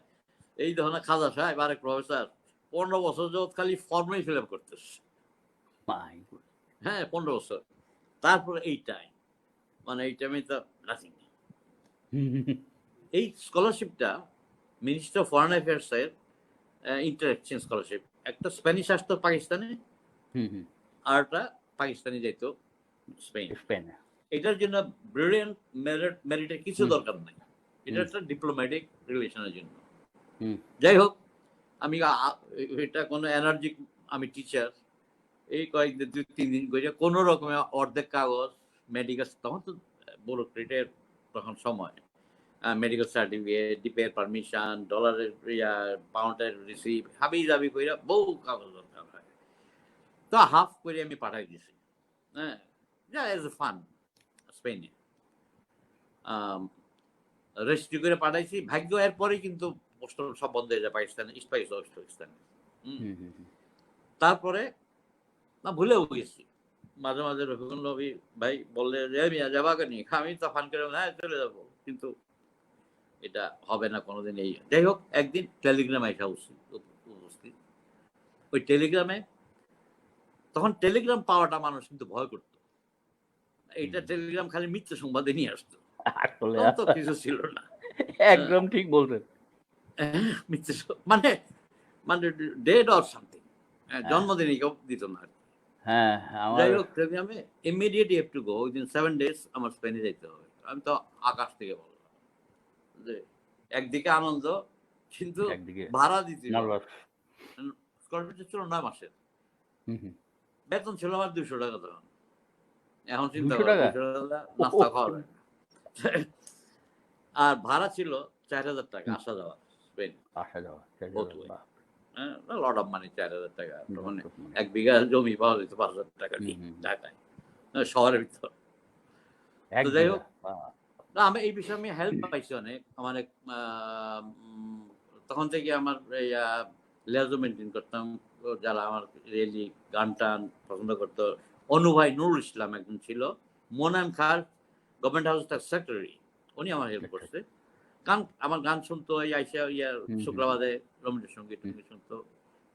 এই দেখো না খাজা সাহেব আরেক প্রফেসর ১৫ বছর যাবৎ খালি ফর্মই ফিল আপ করতেছে। মাই গড। হ্যাঁ, ১৫ বছর। তারপরে এই টাইম। মানে এই টাইমে তো নাথিং। হুম, হুম, হুম, এই স্কলারশিপটা মিনিস্ট্রি অফ ফরেন অ্যাফেয়ার্স এর ইন্টার এক্সচেঞ্জ স্কলারশিপ। একটা স্প্যানিশ আসতো পাকিস্তানে, হুম। আরেকটা পাকিস্তানি যাইত স্পেন। স্পেনে। এটার জন্য ব্রিলিয়ান্ট মেরিটের কিছু হুম, দরকার নাই। এটা হুম, একটা ডিপ্লোম্যাটিক রিলেশনের জন্য। হুম, যাই হোক, আমি এটা কোনো এনার্জিক, আমি টিচার। এই কয়েকদিন ২-৩ দিন করে কোন রকমে অর্ধেক কাগজ, মেডিকেল, তখন তো ব্যুরোক্রেটের তখন সময়। মেডিকেল সার্টিফিকেট, ডিপের পারমিশন, ডলারের পাউন্ডের রিসিপ্ট, হাবি-জাবি কইরা বহু কাগজ দরকার হয়। তো হাফ করে আমি পাঠাই দিছি। হ্যাঁ? যা এজ এ ফান স্পেনে। আম রেজিস্ট্রি করে পাঠাইছি। ভাগ্য এরপরেই কিন্তু পোস্ট সব বন্ধ হয়ে যায় পাকিস্তানে, ইস্ট পাকিস্তান, ওয়েস্ট পাকিস্তানে। হুম? Hmm, hmm, hmm. তারপরে না ভুলেও গেছি। মাঝে, মাঝে রফিকুল নবী ভাই বললে যে, "এই মিয়া যাবা কেনি?" আমি তখন করে হ্যাঁ, চলে যাবো। কিন্তু এটা হবে না কোনোদিন এই। যাই হোক একদিন টেলিগ্রাম আইসা উপস্থিত। ওই টেলিগ্রামে তখন টেলিগ্রাম পাওয়াটা মানুষ কিন্তু ভয় করত। এইটা হুম। টেলিগ্রাম খালি মিথ্যে সংবাদে নিয়ে আসতো। আসলে তখন তো কিছু ছিল না। আ একদম ঠিক বলছেন। মিথ্যে মানে মানে ডেড অর সামথিং। হ্যাঁ, জন্মদিনে কেউ দিত না আরকি। হ্যাঁ, আমার যাই হোক টেলিগ্রামে immediate you have to go, within 7 days আমার স্পেনে যাইতে হবে। আমি তো আকাশ থেকে বললাম যে একদিকে আনন্দ, কিন্তু একদিকে ভাড়া দিতে হবে। নার্ভাস। স্কলারশিপ ছিল ৯ মাসের। হুম, হুম। বেতন ছিল আমার ৳২০০ তখন। এখন চিন্তা ৳২০০? করো ৳২০০ নাস্তা খাওয়া যায় না। আর ভাড়া ছিল ৳৪,০০০ হুম, আসা যাওয়া স্পেন আসা যাওয়া। Both way. হ্যাঁ? লট অফ মানি ৳৪,০০০। মানে বাপরে মানে ১ বিঘা জমি পাওয়া যেত ৳৫,০০০ হুম, দিয়ে হুম, হুম। ঢাকায়। শহরের ভিতর। ১ তো যাই বিঘা। হোক, না আমি এই বিষয়ে আমি হেল্প পাইছি অনেক। আমার এক আ উম তখন থেকে আমার এই লেজও মেইনটেইন করতাম। যারা আমার রিয়েলি গান-টান পছন্দ করত। অনু ভাই নুরুল ইসলাম একজন ছিল। মোনায়েম খাঁর গভর্নমেন্ট হাউস তার সেক্রেটারি। উনি আমার হেল্প আচ্ছা। করছে। আমার গান শুনতো, এই আইসা হুম, হুম, হুম, শুক্রবারে রবীন্দ্রসঙ্গীত হুম। টঙ্গীত শুনতো।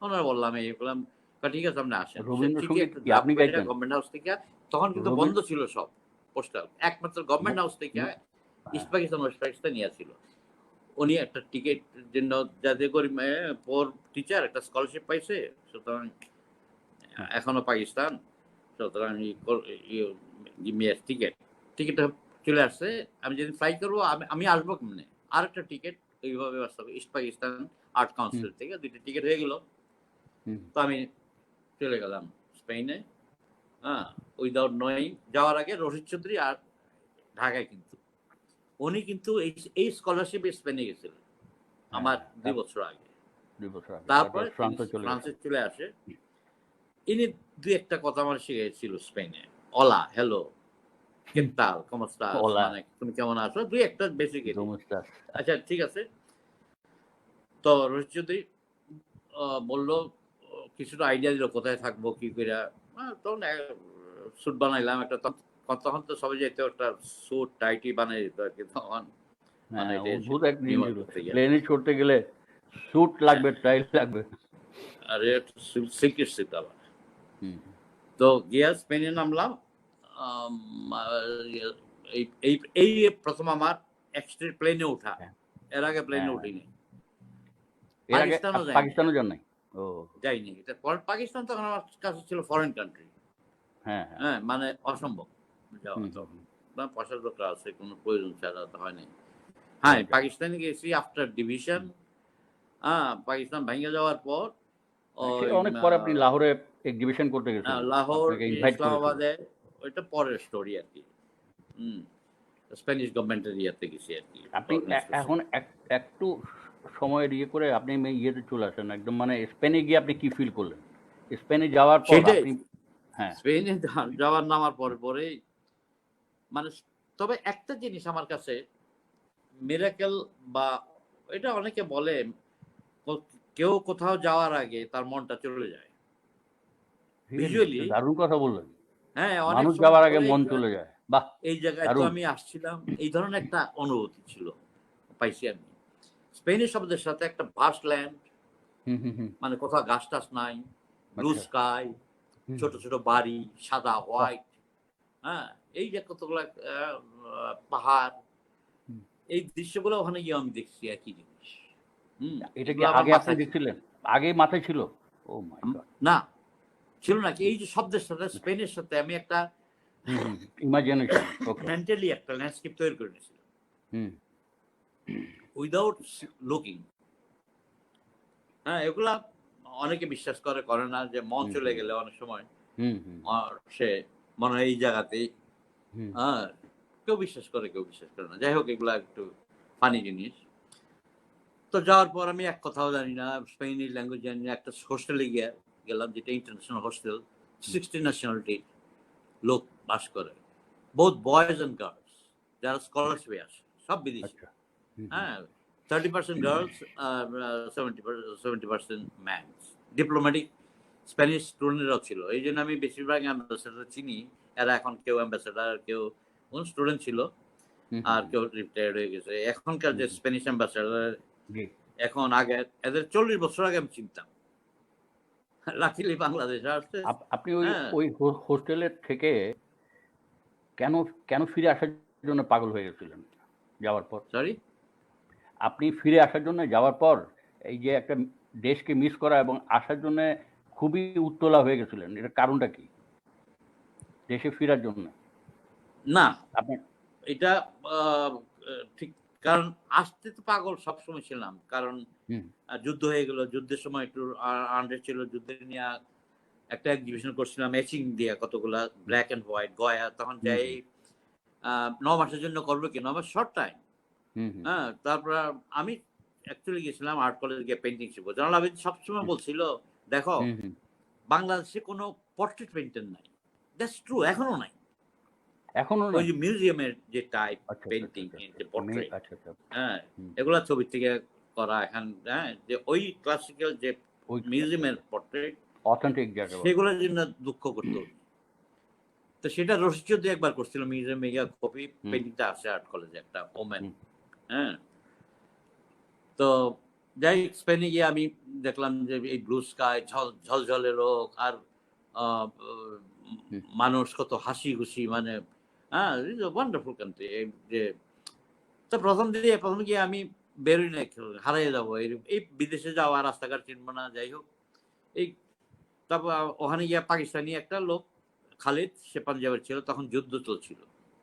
ওনারা বললাম এই করলাম। ঠিক আছে আপনি আসেন। সে চিঠি রবীন্দ্রসঙ্গীত একটা কি ড্রাফট আপনি কইরা গাইতেন? গভর্নমেন্ট হাউস থেকে, তখন কিন্তু রবীন বন্ধ ছিল সব পোস্টাল। একমাত্র গভর্নমেন্ট ম হাউস থেকে ম ইস্ট হ্যাঁ, পাকিস্তান, ওয়েস্ট পাকিস্তান ইয়া ছিল। উনি একটা টিকেটের জন্য যাতে করি পোর টিচার একটা স্কলারশিপ পাইছে। সুতরাং হ্যাঁ। এখনো পাকিস্তান। সুতরাং গিভ মি আ টিকেট। টিকেটটা চলে আসছে। আমি যেদিন ফ্লাই করব আমি আসবো কেমনে? আরেকটা টিকেট এইভাবে ব্যবস্থা হবে। ইস্ট পাকিস্তান আর্ট হুম, কাউন্সিল থেকে ২ টা টিকেট হয়ে গেল। হুম। তো আমি চলে গেলাম স্পেনে। হ্যাঁ? উইথআউট নোয়িং, যাওয়ার আগে রশিদ চৌধুরী আর ঢাকায় কিন্তু। উনি কিন্তু এই স্কলারশিপে স্পেনে গেছিলেন আমার 2 বছর আগে। 2 বছর আগে। তারপরে তিনি ফ্রান্সে চলে ফ্রান্সে গেছেন। চলে আসে। ইনি ২-১ টা কথা আমার শিখিয়েছিল স্পেনে। অলা, হ্যালো, কে তাল, কমো এস্তাস? ওলা, মানে তুমি কেমন আছো? ২-১ টা বেসিক্যালি। ¿cómo estás? আচ্ছা ঠিক আছে। তো রশিদ চৌধুরী বলল কিছুটা আইডিয়া দিল কোথায় থাকবো, কি কইরা। তখন স্যুট বানাইলাম একটা তখন তো সবাই যাইতো একটা স্যুট টাইটি বানাই দিত আরকি তখন। মানে হ্যাঁ, এটা এসে অদ্ভুত এক জিনিস নিউইয়র্ক ছিল। করতে গিয়া। প্লেনে চড়তে গেলে স্যুট হ্যাঁ, লাগবে, টাই লাগবে। আর সিল্কের স্যুট আবার। হুম, তো গিয়া স্পেনে নামলাম। আম আ ইয়ে এই এই এই ১ম আমার এক্সট্রা প্লেনে ওঠা। হ্যাঁ, এর আগে প্লেনে হ্যাঁ। উঠিনি। এর আগে পাকিস্তানও যাইনি। পাকিস্তানও যান নাই? ও যাইনি। এটা পর পাকিস্তান তখন আমার কাছে ছিল ফরেন কান্ট্রি। হ্যাঁ, হ্যাঁ। হ্যাঁ? মানে অসম্ভব যাওয়া হুম, হুম, তখন। হুম। না পয়সার দরকার আছে, কোনো প্রয়োজন ছাড়া তো হয় নাই। হ্যাঁ, যাওয়া যায় না। পাকিস্তানে গেছি আফটার ডিভিশন। হুম। পাকিস্তান ভাইঙ্গা যাওয়ার পর সে ওই অনেক পরে আপনি লাহোরে এক্সিবিশন করতে গেছিলেন। লাহোর, আপনাকে ইনভাইট করেছিল। ইসলামাবাদে ওইটা পরের স্টোরি আরকি। হুম। স্প্যানিশ গভর্নমেন্টের ইয়েতে গেছি আরকি। আপনি অর্গানাইজ করছি। এখন একটু সময়ের করে আপনি ইয়েতে চলে আসেন। একদম মানে স্পেনে গিয়ে আপনি কি ফিল করলেন? স্পেনে যাওয়ার পর সেটাই আপনি হ্যাঁ, স্পেনে যাওয়ার নামার পরেই মানে তবে একটা জিনিস আমার কাছে মিরাকেল বা এটা অনেকে বলে কেউ কোথাও যাওয়ার আগে তার মনটা চলে যায়। রিয়েলি এটা ভিজুয়ালি দারুণ কথা বললেন। হ্যাঁ, অনেক মানুষ সময় যাওয়ার আগে বলে মন এগুলা চলে যায়। বাহ! এই জায়গায় তো দারুণ। আমি আসছিলাম। এই ধরনের একটা অনুভূতি ছিল। পাইছি আমি। স্পেনীয় শব্দের সাথে একটা ভাস্ট ল্যান্ড হুম, হুম, হুম। মানে কোথাও গাছ-টাছ নাই, ব্লু আচ্ছা। স্কাই, হুম, ছোট, ছোট বাড়ি, সাদা, বাহ! হোয়াইট, হ্যাঁ? এই যে কতগুলা পাহাড়, হুম। এই দৃশ্যগুলো ওখানে গিয়ে আমি দেখছি একই জিনিস। হুম? এটা কি এগুলো আমার আগে আপনি মাথায় ছিল। দেখছিলেন? আগেই মাথায় ছিল? ওহ মাই গড! না, ছিল না কি হুম, এই যে শব্দের সাথে আচ্ছা। স্পেনের সাথে আমি একটা হুম, হুম। ইমাজিনেশন। ওকে। মেন্টালি একটা ল্যান্ডস্কেপ তৈরি করে নিয়েছিলাম। হুম, উইথআউট লুকিং। হ্যাঁ, এগুলা অনেকে বিশ্বাস করে, করে না যে মন হুম, চলে হুম, গেলে অনেক সময় হুম, হুম, সে মনে হয় এই জায়গাতেই হুম, হ্যাঁ, কেউ বিশ্বাস করে, কেউ বিশ্বাস করে না। যাই হোক এগুলা একটু ফানি জিনিস। তো যাওয়ার পর আমি এক কথাও জানি না, স্পেনিশ ল্যাঙ্গুয়েজ জানি না। একটা হোস্টেলে গেলাম যেটা ইন্টারন্যাশনাল হোস্টেল। হুম। 60 ন্যাশনালিটি লোক বাস করে। বোথ বয়েজ অ্যান্ড গার্লস যারা স্কলারশিপে আসে। সব বিদেশী। আচ্ছা। হুম, হুম। হ্যাঁ? 30% গার্লস 70% মেন্স। ডিপ্লোম্যাটিক স্প্যানিশ স্টুডেন্টরাও ছিল। এইজন্য আমি বেশিরভাগ অ্যাম্বাসেডর চিনি। এরা এখন কেউ অ্যাম্বাসেডর, কেউ কোন স্টুডেন্ট ছিল। হুম, হুম, আর হুম, কেউ রিটায়ার্ড হয়ে গেছে। এখনকার হুম, যে হুম। স্প্যানিশ অ্যাম্বাসেডর জি। এখন আগে এদের ৪০ বছর আগে আমি চিনতাম। লাকিলি বাংলাদেশে আসছে। আপনি ওই হ্যাঁ, ওই হোস্টেলে থেকে কেন কেন ফিরে আসার জন্য পাগল হয়ে গেছিলেন যাওয়ার পর? সরি? আপনি ফিরে আসার জন্য যাওয়ার পর এই যে একটা দেশকে মিস করা এবং আসার জন্যে খুবই উত্তলা হয়ে গেছিলেন। এটার কারণটা কি? দেশে ফিরার জন্য? না, আপনার এটা আ ঠিক কারণ আসতে তো পাগল সবসময় ছিলাম। কারণ হুম, যুদ্ধ হয়ে গেল। যুদ্ধের সময় একটু আনরেস্ট ছিল। যুদ্ধের নিয়া একটা এক্সিবিশন করছিলাম ম্যাচিং দিয়ে কতগুলা হুম, ব্লাক অ্যান্ড হোয়াইট গয়া। তখন হুম, যাই হুম, ৯ মাসের জন্য করব কি? ৯ মাস শর্ট টাইম। হুম, হুম, হ্যাঁ? তারপর আমি অ্যাকচুয়ালি গেছিলাম আর্ট কলেজে গিয়ে পেইন্টিং শিখবো। জালাল আবিদ সবসময় হুম, বলছিল, "দেখো হুম, হুম। বাংলাদেশে কোনো পোর্ট্রেট পেইন্টার নাই।" দ্যাটস ট্রু এখনো নাই। এখনো ওই নাই? যে মিউজিয়ামের যে টাইপ আচ্ছা, আচ্ছা, আচ্ছা, পেইন্টিং আচ্ছা, আচ্ছা। যে পোর্ট্রেট, আচ্ছা, আচ্ছা। হ্যাঁ? হুম। এগুলা ছবির থেকে করা এখন হ্যাঁ? যে ওই ক্লাসিক্যাল যে ওই আচ্ছা, মিউজিয়ামের আচ্ছা। পোর্ট্রেট অথেন্টিক যাকে বলে। সেগুলোর জন্য দুঃখ করত উনি। তো সেটা রশিদ চৌধুরী একবার করছিল মিউজিয়ামে গিয়া কপি হুম, পেইন্টিংটা আছে আর্ট কলেজে একটা ওমেন। হুম, হ্যাঁ? তো যাই হোক স্পেনে গিয়ে আমি দেখলাম যে এই ব্লু স্কাই ঝলঝলে রোদ আর আ ব হুম। মানুষ কত হাসি-খুশি মানে ইটস আ ওয়ান্ডারফুল কান্ট্রি। এই যে তো ১ম গিয়ে আমি বেরোই নাই হারাইয়া যাবো। এই বিদেশে যাওয়া রাস্তাঘাট চিনব না যাই হোক। এই তারপর ওখানে গিয়া পাকিস্তানি একটা লোক খালিদ সে পাঞ্জাবের ছিল। তখন যুদ্ধ চলছিল।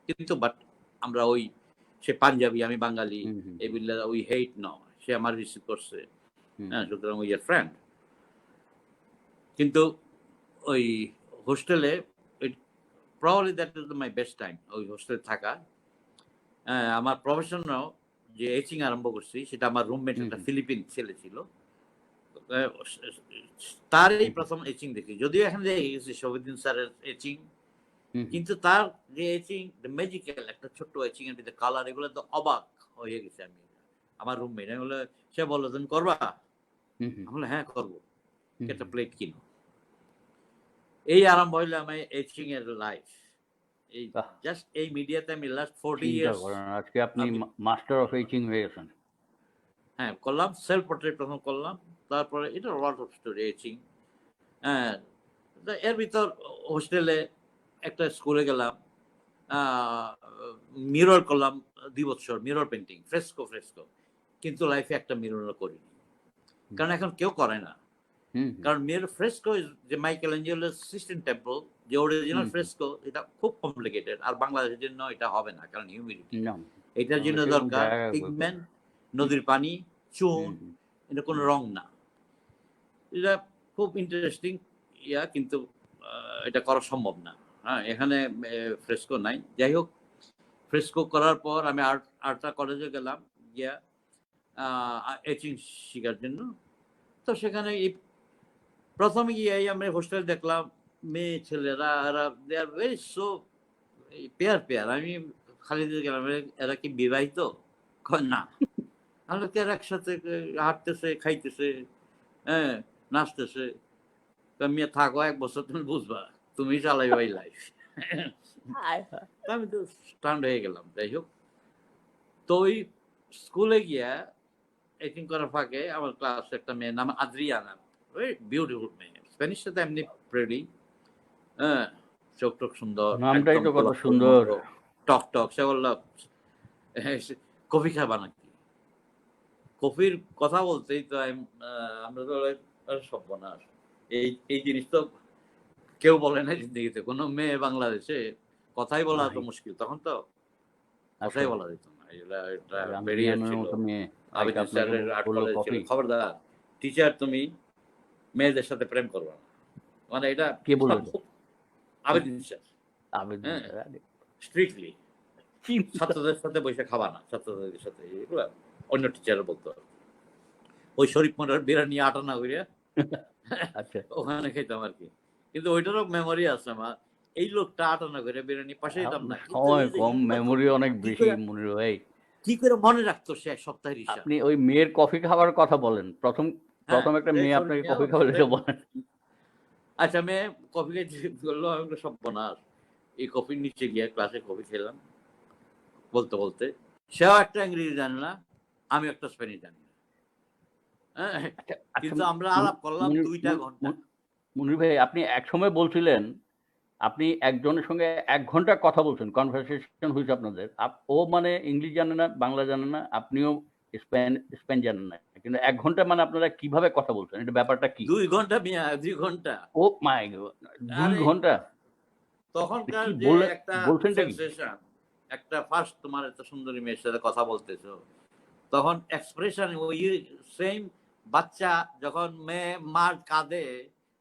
কিন্তু বাট আমরা সে পাঞ্জাবি, আমি বাঙালি। হুম, হুম, এই হুম, বললে উই হেট নাও। সে আমার রিসিভ করছে। হুম, হ্যাঁ? সুতরাং উই আর ফ্রেন্ড। কিন্তু ওই হোস্টেলে it probably that is my best time ওই হোস্টেলে থাকা। আমার প্রফেশনাল যে এচিং আরম্ভ করছি সেটা আমার রুমমেট একটা ফিলিপিন ছেলে ছিল। তারই প্রথম এচিং দেখি, যদিও এখানে দেখে গেছি শহীদুদ্দিন স্যারের এচিং, কিন্তু তার যে এচিং ম্যাজিক্যাল একটা ছোট্ট এচিং এর ভিতরে কালার, এগুলো তো অবাক হয়ে গেছে আমি। আমার রুমমেট আমি বলে, সে বললো তুমি করবা? আমি বলে হ্যাঁ করবো, একটা প্লেট কিনো। এই আরম্ভ হইলো আমার এচিং এর লাইফ। এই জাস্ট এই মিডিয়াতে আমি লাস্ট 40 ইয়ার্স আজকে আপনি মাস্টার অফ এইচিং হয়ে গেছেন। হ্যাঁ করলাম, সেলফ পোর্ট্রেট প্রথম করলাম, তারপরে এটা লট অফ স্টোরি এচিং। হ্যাঁ, এর ভিতর হোস্টেলে একটা স্কুলে গেলাম, মিরর করলাম 2 বছর, মিরর পেন্টিং, ফ্রেস্কো কিন্তু লাইফে একটা মিরর করিনি, কারণ এখন কেউ করে না। কারণ মিরর ফ্রেস্কো যে মাইকেল অ্যাঞ্জেলোর সিস্টেম টেম্পল, যে অরিজিনাল ফ্রেস্কো, এটা খুব কমপ্লিকেটেড, আর বাংলাদেশের জন্য এটা হবে না, কারণ হিউমিডিটি। এটার জন্য দরকার পিগমেন্ট, নদীর পানি, চুন, এটা কোনো রং না। এটা খুব ইন্টারেস্টিং কিন্তু এটা করা সম্ভব না। হ্যাঁ, এখানে ফ্রেস্কো নাই। যাই হোক, ফ্রেস্কো করার পর আমি আর্টটা কলেজে গেলাম গিয়া এচিং শেখার জন্য। তো সেখানে এই প্রথমে গিয়ে আমি হোস্টেল দেখলাম, মেয়ে ছেলেরা দে আর ভেরি সো পেয়ার। আমি খালি গেলাম, এরা কি বিবাহিত? না। আমরা তো এরা একসাথে হাঁটতেছে, খাইতেছে, হ্যাঁ, নাচতেছে। মেয়ে থাকো 1 বছর, তুমি বুঝবা, তুমি চালাইবা এই লাইফ। আমি তো স্টান্ড হয়ে গেলাম। যাই হোক, তো ওই স্কুলে গিয়া এটিং করার ফাঁকে আমার ক্লাসে একটা মেয়ের নাম আদ্রিয়ানা, ভেরি বিউটিফুল মেয়ে, স্প্যানিশ সাথে এমনি প্রেডি, হ্যাঁ, চোখ টোক সুন্দর, নামটাই তো কত সুন্দর, টক। সে বললাম কফি খাবা নাকি? কফির কথা বলতেই তো আমরা তো সর্বনাশ, এই জিনিস তো কেউ বলে না জিন্দগিতে। কোনো মেয়ে বাংলাদেশে কথাই বলা তো মুশকিল, তখন তো কথাই বলা যেত না। এটা বেরিয়ে ছিল, আবেদিন স্যারের আর্ট কলেজ ছিল, খবরদার টিচার তুমি মেয়েদের সাথে প্রেম করবে না, মানে এটা কে বলল? Abedin sir, strictly. ছাত্রদের সাথে বসে খাবা না, ছাত্রদের সাথে, এগুলো অন্য টিচার বলতো। ওই শরীফ মোড়ের বিরিয়ানি আটানা করিয়া ওখানে খেতাম আর কি, কিন্তু ওইটারও মেমোরি আছে আমার। এই লোকটা আটানা করে বিরিয়ানি পাশে যেতাম না, সময় কম, মেমোরি অনেক বেশি। মনির ভাই কি করে মনে রাখতো সে এক সপ্তাহের হিসাব? আপনি ওই মেয়ের কফি খাওয়ার কথা বলেন, প্রথম একটা মেয়ে আপনাকে কফি খাওয়ালে বলেন। আচ্ছা, মেয়ে কফি খাইতে বললো, আমি সব বনাস। এই কফির নিচে গিয়ে ক্লাসে কফি খেলাম, বলতে সেও একটা ইংরেজি জানে না, আমি একটা স্পেনিশ জানি না, কিন্তু আমরা আলাপ করলাম 2 ঘন্টা। মনির ভাই, আপনি এক সময় বলছিলেন আপনি একজনের সঙ্গে 1 ঘন্টা কথা বলছেন, কনভারসেশন হয়েছে আপনাদের। ও মানে ইংলিশ জানে না, বাংলা জানে না, আপনিও স্পেন জানেন না, কিন্তু 1 ঘন্টা মানে আপনারা কিভাবে কথা বলছেন? এটা ব্যাপারটা কি? 2 ঘন্টা মিয়া, 2 ঘন্টা। ও মাই গড, 2 ঘন্টা! তখনকার যে একটা সেন্সেশন, একটা ফার্স্ট তোমার এত সুন্দরী মেয়ের সাথে কথা বলতেছো, তখন এক্সপ্রেশন ওই সেম। বাচ্চা যখন মেয়ে মার কাঁদে,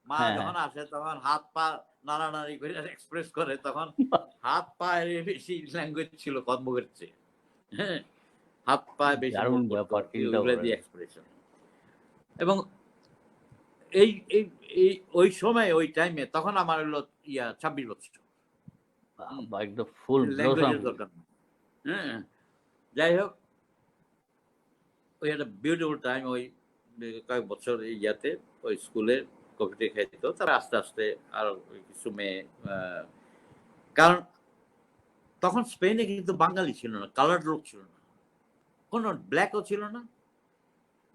মা যখন আসে তখন হাত পা নাড়ানাড়ি করে এক্সপ্রেস করে, তখন হাত পায়ের বেশি ল্যাঙ্গুয়েজ ছিল কর্মকের চেয়ে। হ্যাঁ, হাত পায়ে বেশি এক্সপ্রেশন। এবং এই ওই সময় ওই টাইমে তখন আমার হলো 26 বছর। হ্যাঁ, যাই হোক, ওই একটা বিউটিফুল টাইম। ওই কয়েক বছর ইয়াতে ওই স্কুলে কফিতে খাইতো, তারা আস্তে আস্তে আরো কিছু মেয়ে, কারণ তখন স্পেনে কিন্তু বাঙালি ছিল না, কালার্ড লোক ছিল না, কোন ব্ল্যাকও ছিল না।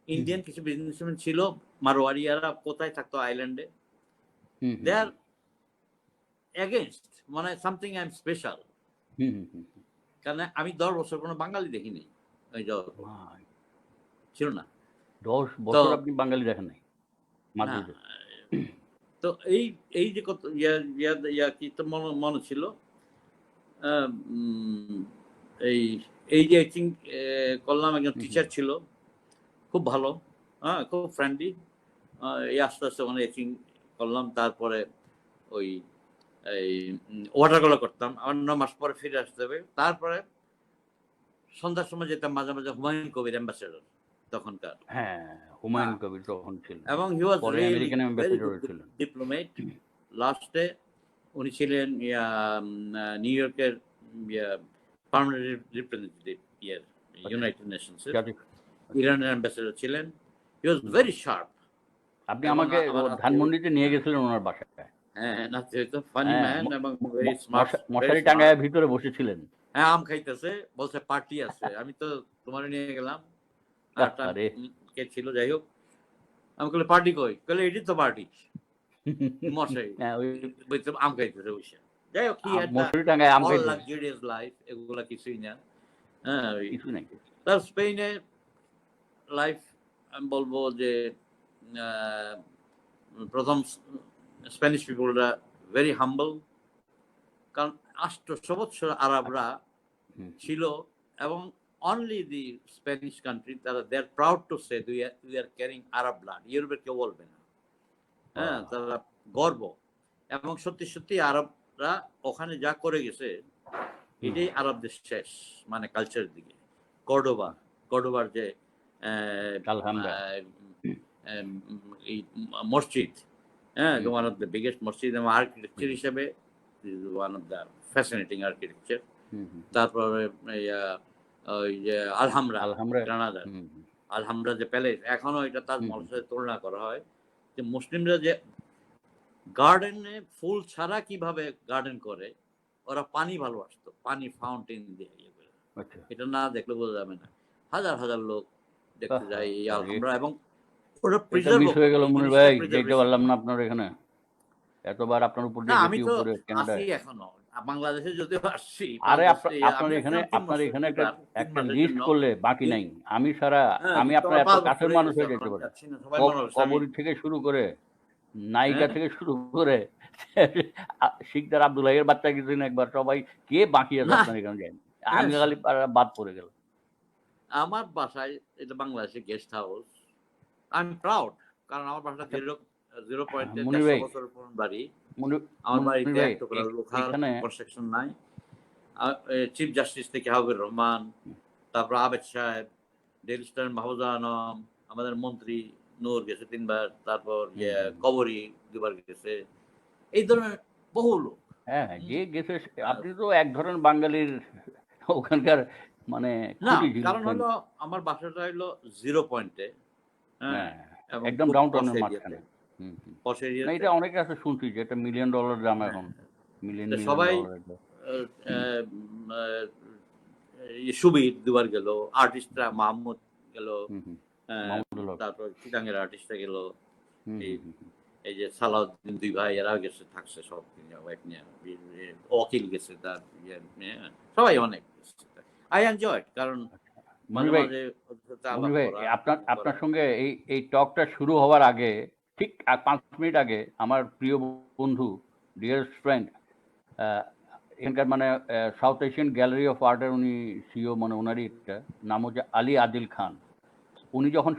ইন্ডিয়ান কিছু বিজনেসম্যান ছিল, মারোয়ারিয়ারা কোথায় থাকতো আইল্যান্ডে, দে আর এগেইনস্ট, মানে সামথিং আই এম স্পেশাল। কারণ আমি 10 বছর কোনো বাঙালি দেখিনি, ওই ছিল না। 10 বছর আপনি বাঙালি দেখেন নাই? তো এই যে কত কি তো মনে ছিল, এই যে এচিং করলাম, একজন টিচার ছিল, খুব ভালো, হ্যাঁ, খুব ফ্রেন্ডলি। এই আস্তে আস্তে মানে এচিং করলাম, তারপরে ওই এই ওয়াটার কালার করতাম, আমার 9 মাস পরে ফিরে আসতে হবে। তারপরে সন্ধ্যার সময় যেতাম মাঝে মাঝে হুমায়ুন কবির অ্যাম্বাসেডর তখনকার। হ্যাঁ, হুমায়ুন কবির তখন ছিলেন। এবং হি ওয়াজ পরে really American very ambassador good ছিলেন। ডিপ্লোমেট। লাস্টে উনি ছিলেন নিউ ইয়র্কের পার্মানেন্ট রিপ্রেজেন্টেটিভ ইউনাইটেড নেশনসের। জাতিক ইরানের অ্যাম্বাসেডর ছিলেন। He was hmm. Very sharp. আপনি এবং আমাকে আমার ধানমন্ডিতে নিয়ে গেছিলেন ওনার বাসায়। হ্যাঁ, নাতি হইতো ফানি হ্যাঁ, ম্যান এবং ভেরি স্মার্ট, ভেরি মশারি স্মার্ট। টাঙ্গায় ভিতরে বসেছিলেন। হ্যাঁ, আম খাইতেছে, বলছে পার্টি আছে। আমি তো তোমারে নিয়ে গেলাম। আর একটা আরে কে ছিল যাই হোক। আমি কইলে পার্টি কই? কইলে এটাই তো পার্টি। মশাই হ্যাঁ, ওই বইতে আম খাইতেছে বইসা। যাই হোক, হি হ্যাড দ্য মশারি টাঙ্গায় আম অল খাইতেছে। লাক্সারিয়াস লাইফ, এগুলা কিছুই না। হ্যাঁ, ওই কিছু নাই। তার স্পেনে লাইফ আমি বলবো যে আ প্রথম স্প্যানিশ পিপলরা ভেরি হাম্বল। কারণ ৮০০ বৎসর আরবরা হুম। ছিল এবং অনলি দি স্প্যানিশ কান্ট্রি তারা they are proud to say we are carrying Arab blood. ইউরোপের কেউ বলবে না। হ্যাঁ, তারা গর্ব। এবং সত্যি সত্যি আরবরা ওখানে যা করে গেছে এটাই আরবদের শেষ, মানে কালচারের দিকে। কর্ডোবার যে আলহামরা। এই মসজিদ, হ্যাঁ, hmm, one of the biggest মসজিদ এবং আর্কিটেকচার হুম, হিসেবে one of the fascinating architecture. Hmm, hmm. তারপরে ওই যে আলহামরা, আলহামরা। গ্রানাদার হুম, আলহামরা যে প্যালেস, এখনো এটা হুম, তাজমহলের হুম। সাথে তুলনা করা হয় যে মুসলিমরা যে গার্ডেনে ফুল ছাড়া কিভাবে গার্ডেন করে, ওরা পানি ভালোবাসতো, পানি ফাউন্টেন দিয়ে ইয়ে করে। আচ্ছা। এটা না দেখলে বোঝা যাবে না। হাজার হাজার লোক দেখতে যায় এই আরে, আলহামরা এবং ওরা এটা মিস প্রিজার্ভও হয়ে করে, গেল এই মনির জিনিসটা ভাই, যেতে প্রিজার্ভেশন পারলাম না করে। আপনার এখানে। এতবার আপনার উপর না, দিয়ে আমি গেছি তো উপরে আছি ক্যানাডায়। এখনো। বাংলাদেশে যদিও আসছি ৫ আরে বছর, আপনার আমি এখানে আসছিলাম ৩ মাসের একটা দুইবার, ৩ একটা মাসের লিস্ট জন্য। করলে বাকি নাই। আমি ছাড়া হ্যাঁ, আমি কিন্তু আপনার আমার এত ৫ বছর কাছের হয়ে মানুষ গেছে, হয়ে এখন যেতে আমি পারি। যাচ্ছি না। সবাই মনে করছে আমি কবরী থেকে শুরু করে, নায়িকা হ্যাঁ? থেকে শুরু করে শিকদার আব্দুল্লাহের বাচ্চা কিছুদিন একবার সবাই কে বাকি আছে না, আপনার এখানে যায়নি। হ্যাঁ, আমি খালি বাদ পড়ে গেল। আমার বাসায় এটা বাংলাদেশে guest house. I am proud. কারণ আমার বাসাটা আচ্ছা, 0 পয়েন্টে মনির ১৫০ ভাই, বছরের পুরনো বাড়ি। মনির আমার মনির বাড়িতে ভাই, এক টুকরা লোহার এখানে কনস্ট্রাকশন নাই। চিফ জাস্টিস থেকে হাবিবুর রহমান, তারপর আবেদ সাহেব, ডেইলি স্টার মাহফুজা আলম, আমাদের মন্ত্রী নূর গেছে ৩ বার, তারপর হুম, হুম, হুম। কবরী ২ বার গেছে। এই ধরনের বহু লোক। হ্যাঁ, হুম? যে গেছে আর আপনি তো এক ধরনের বাঙালির ওখানকার মানে না, খুঁটি কারণ ছিলেন। হলো আমার বাসাটা হলো 0 পয়েন্টে, হ্যাঁ? হ্যাঁ, এবং একদম খুব ডাউন পশ টাউনের এরিয়াতে। মাঝখানে। হুম, হুম। পশ না, এরিয়াতে। এটা অনেকের কাছে শুনছি যে এটা মিলিয়ন ডলার দাম হ্যাঁ, এখন। মিলিয়ন তো মিলিয়ন সবাই ডলার এটা। আ আ আ সুবীর ২ বার গেল, আর্টিস্টরা মাহমুদ গেল, হুম, হুম। আ মাহমুদুল হক। তারপর চিটাঙ্গের আর্টিস্টরা গেল। হুম, এই হুম, হুম, হুম। এই যে সালাউদ্দিন ২ ভাই এরাও গেছে, থাকছে সব ওয়াইফ নিয়ে। অকিল গেছে তার নিয়ে। সবাই অনেক গেছে। I enjoyed কারণ মাঝে, মনির ভাই, মাঝে ওদের সাথে আলাপ মনির ভাই, করা, আপনার করা। সঙ্গে এই টকটা শুরু হওয়ার আগে ঠিক ৫ মিনিট আগে আমার প্রিয় বন্ধু, ডিয়ারেস্ট ফ্রেন্ড, এখানকার মানে সাউথ এশিয়ান গ্যালারি অফ আর্টের উনি সিও, মানে ওনারই একটা নাম হচ্ছে আলী আদিল খান। উনি যখন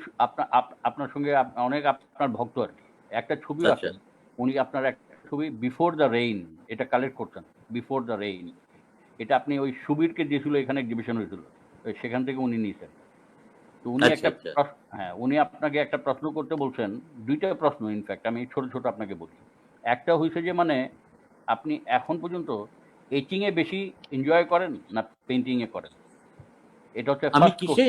আপনার সঙ্গে অনেক আপনার ভক্ত আর কি, একটা ছবিও আচ্ছা, আছে। উনি আপনার একটা ছবি বিফোর দ্য রেইন এটা কালেক্ট করছেন। বিফোর দ্য রেইন এটা আপনি ওই সুবীরকে দিয়েছিল, এখানে এক্সিবিশন হয়েছিল, সেখান থেকে উনি নিয়েছেন। তো উনি আচ্ছা, একটা আচ্ছা। হ্যাঁ, উনি আপনাকে একটা প্রশ্ন করতে বলছেন। দুইটা প্রশ্ন ইনফ্যাক্ট, আমি ছোট ছোট আপনাকে বলি। একটা হয়েছে যে মানে আপনি এখন পর্যন্ত এচিং এ বেশি এনজয় করেন না পেন্টিং এ করেন? এটা হচ্ছে আমি ফার্স্ট কিসে?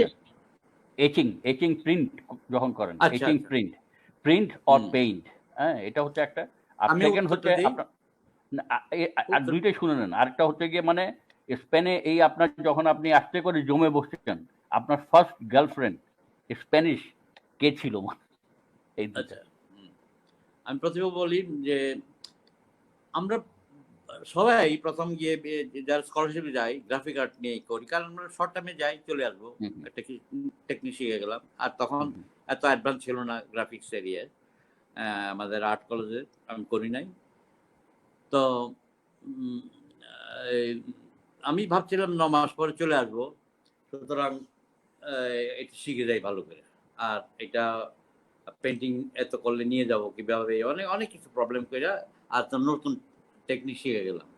কোশ্চেন। এচিং প্রিন্ট যখন করেন, আচ্ছা, এচিং আচ্ছা। Print or hmm. পেইন্ট, হ্যাঁ, এটা হচ্ছে একটা। আর আমি সেকেন্ড উত্তরটা হচ্ছে দেই। আপনার না, আর উত্তর দুইটাই শুনে নেন। আরেকটা হচ্ছে গিয়ে মানে স্পেনে এই আপনার যখন আপনি আস্তে করে জমে বসছেন, আপনার ফার্স্ট গার্লফ্রেন্ড স্প্যানিশ কে ছিল? মানে এই দুইটা। আচ্ছা। হুম। আমি ১ম এ বলি যে আমরা সবাই ১ম গিয়ে যারা স্কলারশিপে যাই গ্রাফিক আর্ট নিয়েই করি। কারণ আমরা শর্ট টার্মে যাই, চলে আসবো। হুম, হুম, একটা টেকনিক শিখে গেলাম। আর তখন হুম, হুম। এত অ্যাডভান্স ছিল না গ্রাফিক্স এরিয়ায়। আমাদের আর্ট কলেজে আমি করি নাই। তো উম এই আমি ভাবছিলাম ৯ মাস পরে চলে আসবো। সুতরাং আ এটা শিখে যাই ভালো করে। আর এটা পেইন্টিং এত করলে নিয়ে যাবো কিভাবে? অনেক কিছু প্রবলেম কইরা আর তো নতুন টেকনিক শিখে গেলাম।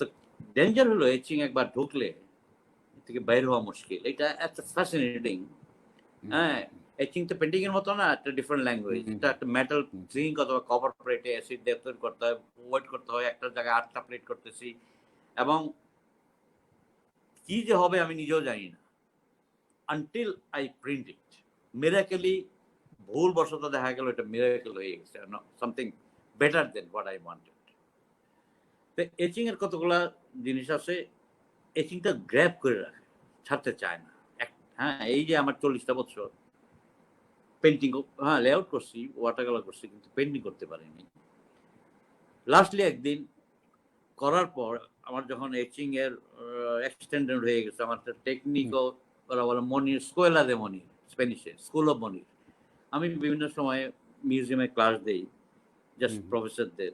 তো ডেঞ্জার হলো এচিং একবার ঢুকলে থেকে বাইরে হওয়া মুশকিল। এটা এত ফ্যাসিনেটিং। হ্যাঁ, এচিং তো পেন্টিং এর মতো না, একটা ডিফারেন্ট ল্যাঙ্গুয়েজ। এটা একটা মেটাল জিঙ্ক অথবা কপার প্লেটে অ্যাসিড দিয়ে তৈরি করতে হয়, ওয়েট করতে হয়, একটা জায়গায় ৮টা প্লেট করতেছি এবং কি যে হবে আমি নিজেও জানি না। আনটিল আই প্রিন্ট ইট। মিরাকেলি ভুলবশত দেখা গেল এটা মিরাকেল হয়ে গেছে। Something better then what I wanted. তো এচিং এর কতগুলা জিনিস আছে, এচিংটা গ্র্যাব করে রাখে, ছাড়তে চায় না। হ্যাঁ, এই যে আমার 40টা বছর পেন্টিং, হ্যাঁ লেআউট করছি, ওয়াটার কালার করছি, কিন্তু পেন্টিং করতে পারিনি। লাস্টলি একদিন করার পর আমার যখন এচিং এর এক্সটেন্ডেড হয়ে গেছে, আমার টেকনিকও ওরা বলে মনির, স্কোয়েলা দে মনির, স্প্যানিশে স্কুল অফ মনির। আমি বিভিন্ন সময় মিউজিয়ামে ক্লাস দেই জাস্ট প্রফেসরদের।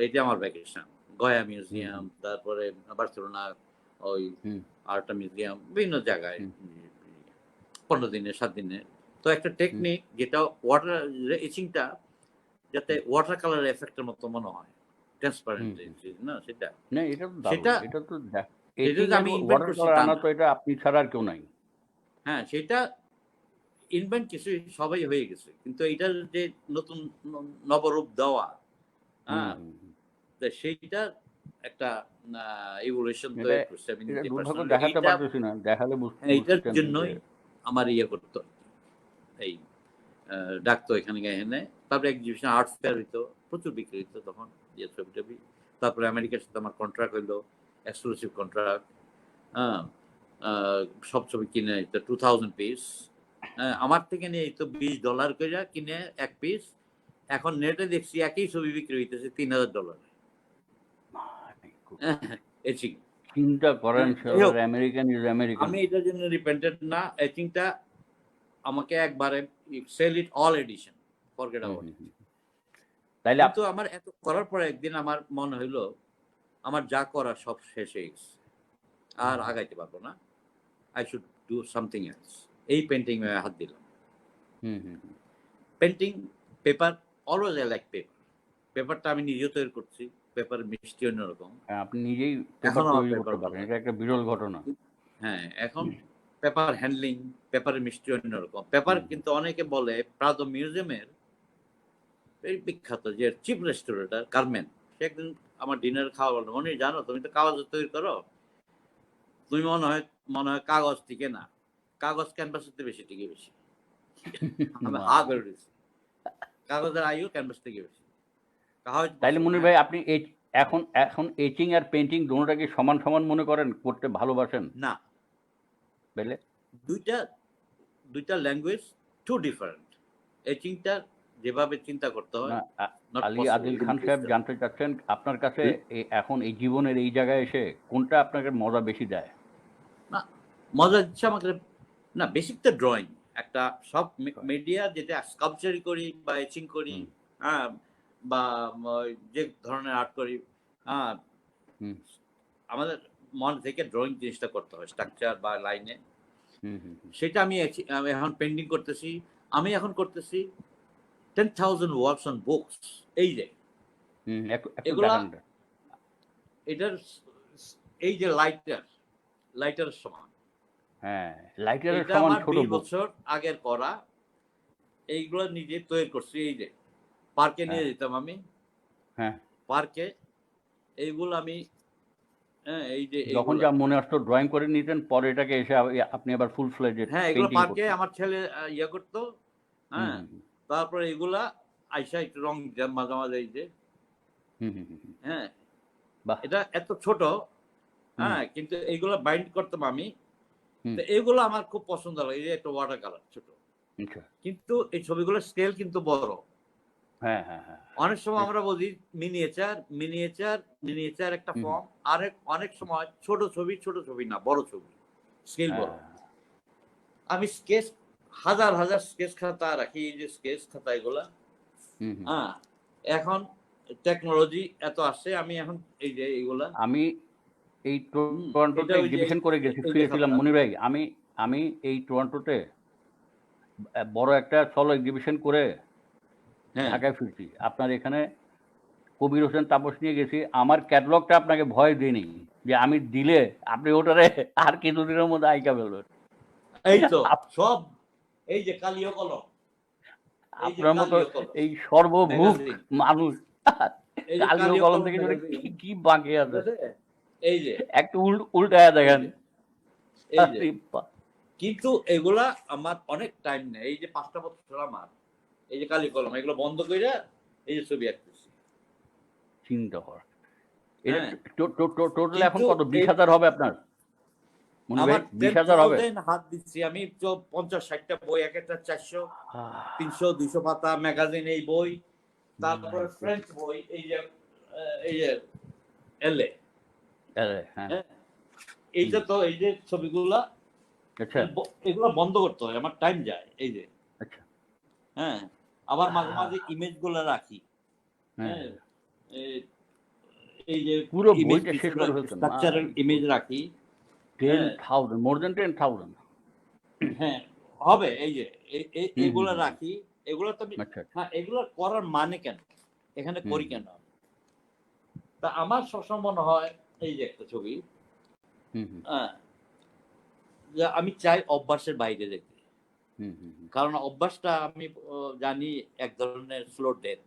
এটা আমার ভ্যাকেশন। গয়া মিউজিয়াম, তারপরে বার্সেলোনা ওই আর্ট মিউজিয়াম, বিভিন্ন জায়গায় 15 দিনে 7 দিনে। তো একটা টেকনিক যেটা ওয়াটার এচিংটা যাতে ওয়াটার কালার এফেক্টের মতো মনে হয়, ট্রান্সপারেন্ট না সেটা। না এটা তো সেটা দারুণ, এটা তো এটা এচিং যে এর আমি ইনভেন্ট ওয়াটার করছি কালার তা আনা না। তো এটা আপনি ছাড়া আর কেউ নাই। হ্যাঁ, সেটা ইনভেন্ট কিছু সবাই হয়ে গেছে, কিন্তু এটার যে নতুন নবরূপ দেওয়া, হ্যাঁ, তো সেইটা একটা ইভলিউশন এটা তৈরি করছে আমি এটা নিজে দুর্ভাগ্য পার্সোনালি। দেখাতে এইটা পারতেছি না, দেখালে এইটার বুঝতেন যে জন্যই আমার ইয়ে করতো এই ডাকতো এখানে এনে। তারপরে এক্সিবিশন আর্ট ফেয়ার হইতো, প্রচুর বিক্রি হইতো তখন ইয়ে ছবি টবি। তারপরে আমেরিকার সাথে আমার কন্ট্রাক্ট হইলো, এক্সক্লুসিভ কন্ট্রাক্ট। হ্যাঁ, সব ছবি কিনে নিত 2000 পিস। আমার থেকে নিয়ে তো $20 করে কিনে এক পিস। এখন নেটে দেখছি একই ছবি বিক্রি হইতেছে $3000। এচিং চিন্তা করেন স্যার, আমেরিকান ইজ আমেরিকান। আমি এটার জন্য রিপেন্টেড না। এচিংটা আমাকে একবারে sell it all edition, forget about it. তাইলে কিন্তু আমার এত করার পরে একদিন আমার মনে হইলো আমার যা করা সব শেষ হয়ে গেছে, আর আগাইতে পারবো না। I should do something else. এই পেন্টিং এ হাত দিলাম। Painting paper, always I like paper. পেপারটা আমি নিজেও তৈরি করছি, পেপার মিষ্টি অন্যরকম। আপনি নিজেই এখন পেপার আমার তৈরি পেপার করতে পারেন, ভালো এটা একটা বিরল ঘটনা। হ্যাঁ, এখন পেপার হ্যান্ডলিং, পেপারের মিষ্টি অন্যরকম। পেপার কিন্তু অনেকে বলে প্রাদো মিউজিয়ামের এই বিখ্যাত যে চিফ রেস্টোরেটর কারমেন, সে একদিন আমার ডিনার খাওয়া বললো, মনে জানো তুমি তো কাগজ তৈরি করো, তুমি মনে হয় কাগজ টিকে না, কাগজ ক্যানভাসের থেকে বেশি টিকে বেশি। আমি হা করে দিচ্ছি, কাগজের আয়ু ক্যানভাস থেকে বেশি। তাইলে মনির ভাই আপনি এখন এখন এচিং আর পেন্টিং দুটোটাকে সমান সমান মনে করেন, করতে ভালোবাসেন? না, তাইলে দুইটা ল্যাঙ্গুয়েজ টু ডিফারেন্ট। এচিংটা যেভাবে চিন্তা করতে হয়, আলী আদিল খান সাহেব জানতে চাচ্ছেন আপনার কাছে এখন এই জীবনের এই জায়গায় এসে কোনটা আপনাকে মজা বেশি দেয়? না, মজা দিচ্ছে আমাকে না, বেসিক তো ড্রয়িং। একটা সব মিডিয়া যেটা স্কাল্পচারি করি বা এচিং করি, হ্যাঁ, বা যে ধরনের আর্ট করি, হ্যাঁ, আমাদের মন থেকে ড্রয়িং জিনিসটা করতে হয়, স্ট্রাকচার বা লাইনে। সেটা আমি এখন পেন্টিং করতেছি। আমি এখন করতেছি 10,000 ওয়ার্কস অন বুকস। এই যে এগুলা, এটার এই যে লাইটার সমান। হ্যাঁ, লাইটারের সমান ছোট। 20 বছর আগের করা, এইগুলো নিজে তৈরি করছি। এই যে পার্কে নিয়ে যেতাম আমি, হ্যাঁ, পার্কে এইগুলো আমি, হ্যাঁ, এই যে যখন যা মনে আসতো ড্রয়িং করে নিতেন, পরে এটাকে এসে আপনি আবার ফুল ফ্লেজড হ্যাঁ, এগুলো পার্কে আমার ছেলে ইয়ে করতো। হ্যাঁ, তারপরে এগুলা আইসা একটু রং দিতাম মাঝে মাঝে। এই যে হ্যাঁ, এটা এত ছোট, হ্যাঁ, কিন্তু এইগুলো বাইন্ড করতাম আমি। তো এইগুলো আমার খুব পছন্দ লাগে, এই যে একটা ওয়াটার কালার ছোট, কিন্তু এই ছবিগুলোর স্কেল কিন্তু বড়। হ্যাঁ, অনেক সময় আমরা বলি মিনিয়েচার একটা ফর্ম, অনেক সময় ছোট ছবি না, বড় ছবি, স্কেল বড়। আমি স্কেচ হাজার স্কেচ খাতা রাখি, এই যে স্কেচ খাতা এগুলা। হ্যাঁ, এখন টেকনোলজি এত আসছে, আমি এখন এই যে এইগুলা আমি এই টরন্টোতে এক্সিবিশন করে ফিরেছিলাম মনির ভাই। আমি এই টরন্টোতে বড় একটা সলো এক্সিবিশন করে ঢাকায় ফিরছি। আপনার এখানে কবির হোসেন তাপস নিয়ে গেছি। আমার ক্যাটালগটা আপনাকে ভয় দিইনি, যে আমি দিলে আপনি ওটারে আর কিছুদিনের মধ্যে আইকা ফেলবেন। এই তো সব, এই যে কালীয় কলম, এই যে আপনার মতো কালীয় কলম এই সর্বভুক ম্যাগাজিন, মানুষ এই যে কালীয় কালীয় কলম কলম থেকে যদি ম্যাগাজিন, কি বাকি আছে এই যে একটু উল্টায়া এই দেখেন। যে এই যে আরে বাহ! কিন্তু এগুলা আমার অনেক টাইম নেই। এই যে 5টা বছর আমার এই যে কালী কলম এগুলো বন্ধ কইরা এই যে ছবি আঁকতেছি। চিন্তা করেন। এটা হ্যাঁ, টোটাল এখন কিন্তু কত? এই 20,000 হবে আপনার? মনি ভাই আমার 20,000 হবে? 10,000 হাত দিচ্ছি আমি, তো 50-60টা বই, এক একটা 400, আহ 300-200 পাতা ম্যাগাজিন এই বই, মাই তারপরে ফ্রেঞ্চ গডনেস! বই এই যে এলে, আরে হ্যাঁ। হ্যাঁ, এইটা তো এই যে ছবিগুলা আচ্ছা, এগুলো বন্ধ করতে হয়, আমার টাইম যায়। এই যে আচ্ছা। হ্যাঁ, আবার মাঝে মাঝে ইমেজ গুলা রাখি। হ্যাঁ, হ্যাঁ, এই- এই যে পুরো ইমেজ বইটা শেষ কিছু করে ফেলছেন। স্ট্রাকচারাল মাই ইমেজ গড! রাখি। হ্যাঁ 10,000 মোর দ্যান 10,000 হ্যাঁ হবে, এই যে হুম, হুম, এগুলা হুম, হুম। রাখি। এগুলা তো আমি, আচ্ছা, আচ্ছা। হ্যাঁ, এগুলা করার মানে কেন, এখানে হুম, করি কেন? তা আমার সবসময় মনে হয় এই যে একটা ছবি, হুম, হুম, হ্যাঁ, যে আমি চাই অভ্যাসের বাইরে যেতে। হুম, হুম, হুম। কারণ অভ্যাসটা আমি জানি এক ধরনের স্লো ডেথ।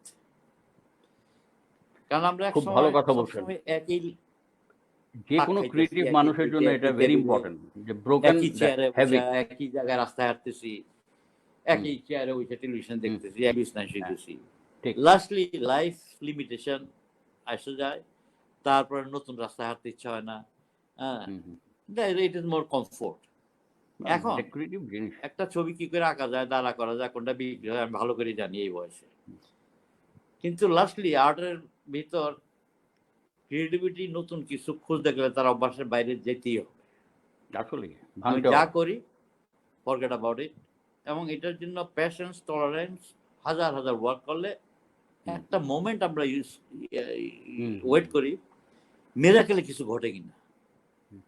কারণ আমরা খুব ভালো একসময় কথা বলছেন। সবসময় একই ভাত যেকোনো খাইতেছি, ক্রিয়েটিভ একই মানুষের প্লেটে জন্য এটা একই ভেরি টেবিলে, ইম্পোর্টেন্ট যে ব্রোকেন একই দ্য চেয়ারে বসে, হ্যাবিট। একই জায়গায় রাস্তায় হাঁটতেছি, হুম, একই চেয়ারে বসে টেলিভিশন হুম, দেখতেছি, একই বিছনায় হ্যাঁ, শুইতেছি। ঠিক। লাস্টলি লাইফ লিমিটেশন আসে যায়। তারপরে নতুন রাস্তায় হাঁটতে ইচ্ছা হয় না। হ্যাঁ, হুম, হুম। It is more comfort. না, না, এখন এটা ক্রিয়েটিভ জিনিস। একটা ছবি কি করে আঁকা যায়, দাঁড়া করা যায়, কোনটা বিক্রি হয় আমি ভালো করে জানি এই বয়সে। কিন্তু লাস্টলি আর্টের ভিতর ক্রিয়েটিভিটি নতুন কিছু খুঁজতে গেলে তার অভ্যাসের বাইরে যেতেই হবে। আসলেই আমি ভাঙতে যা হবে। করি ফরগেট অ্যাবাউট ইট, এবং এটার জন্য প্যাশেন্স, টলারেন্স, হাজার হাজার ওয়ার্ক করলে হুম, একটা মোমেন্ট আমরা হুম, হুম, ওয়েট করি মিরাকেলে কিছু ঘটে কিনা। হুম,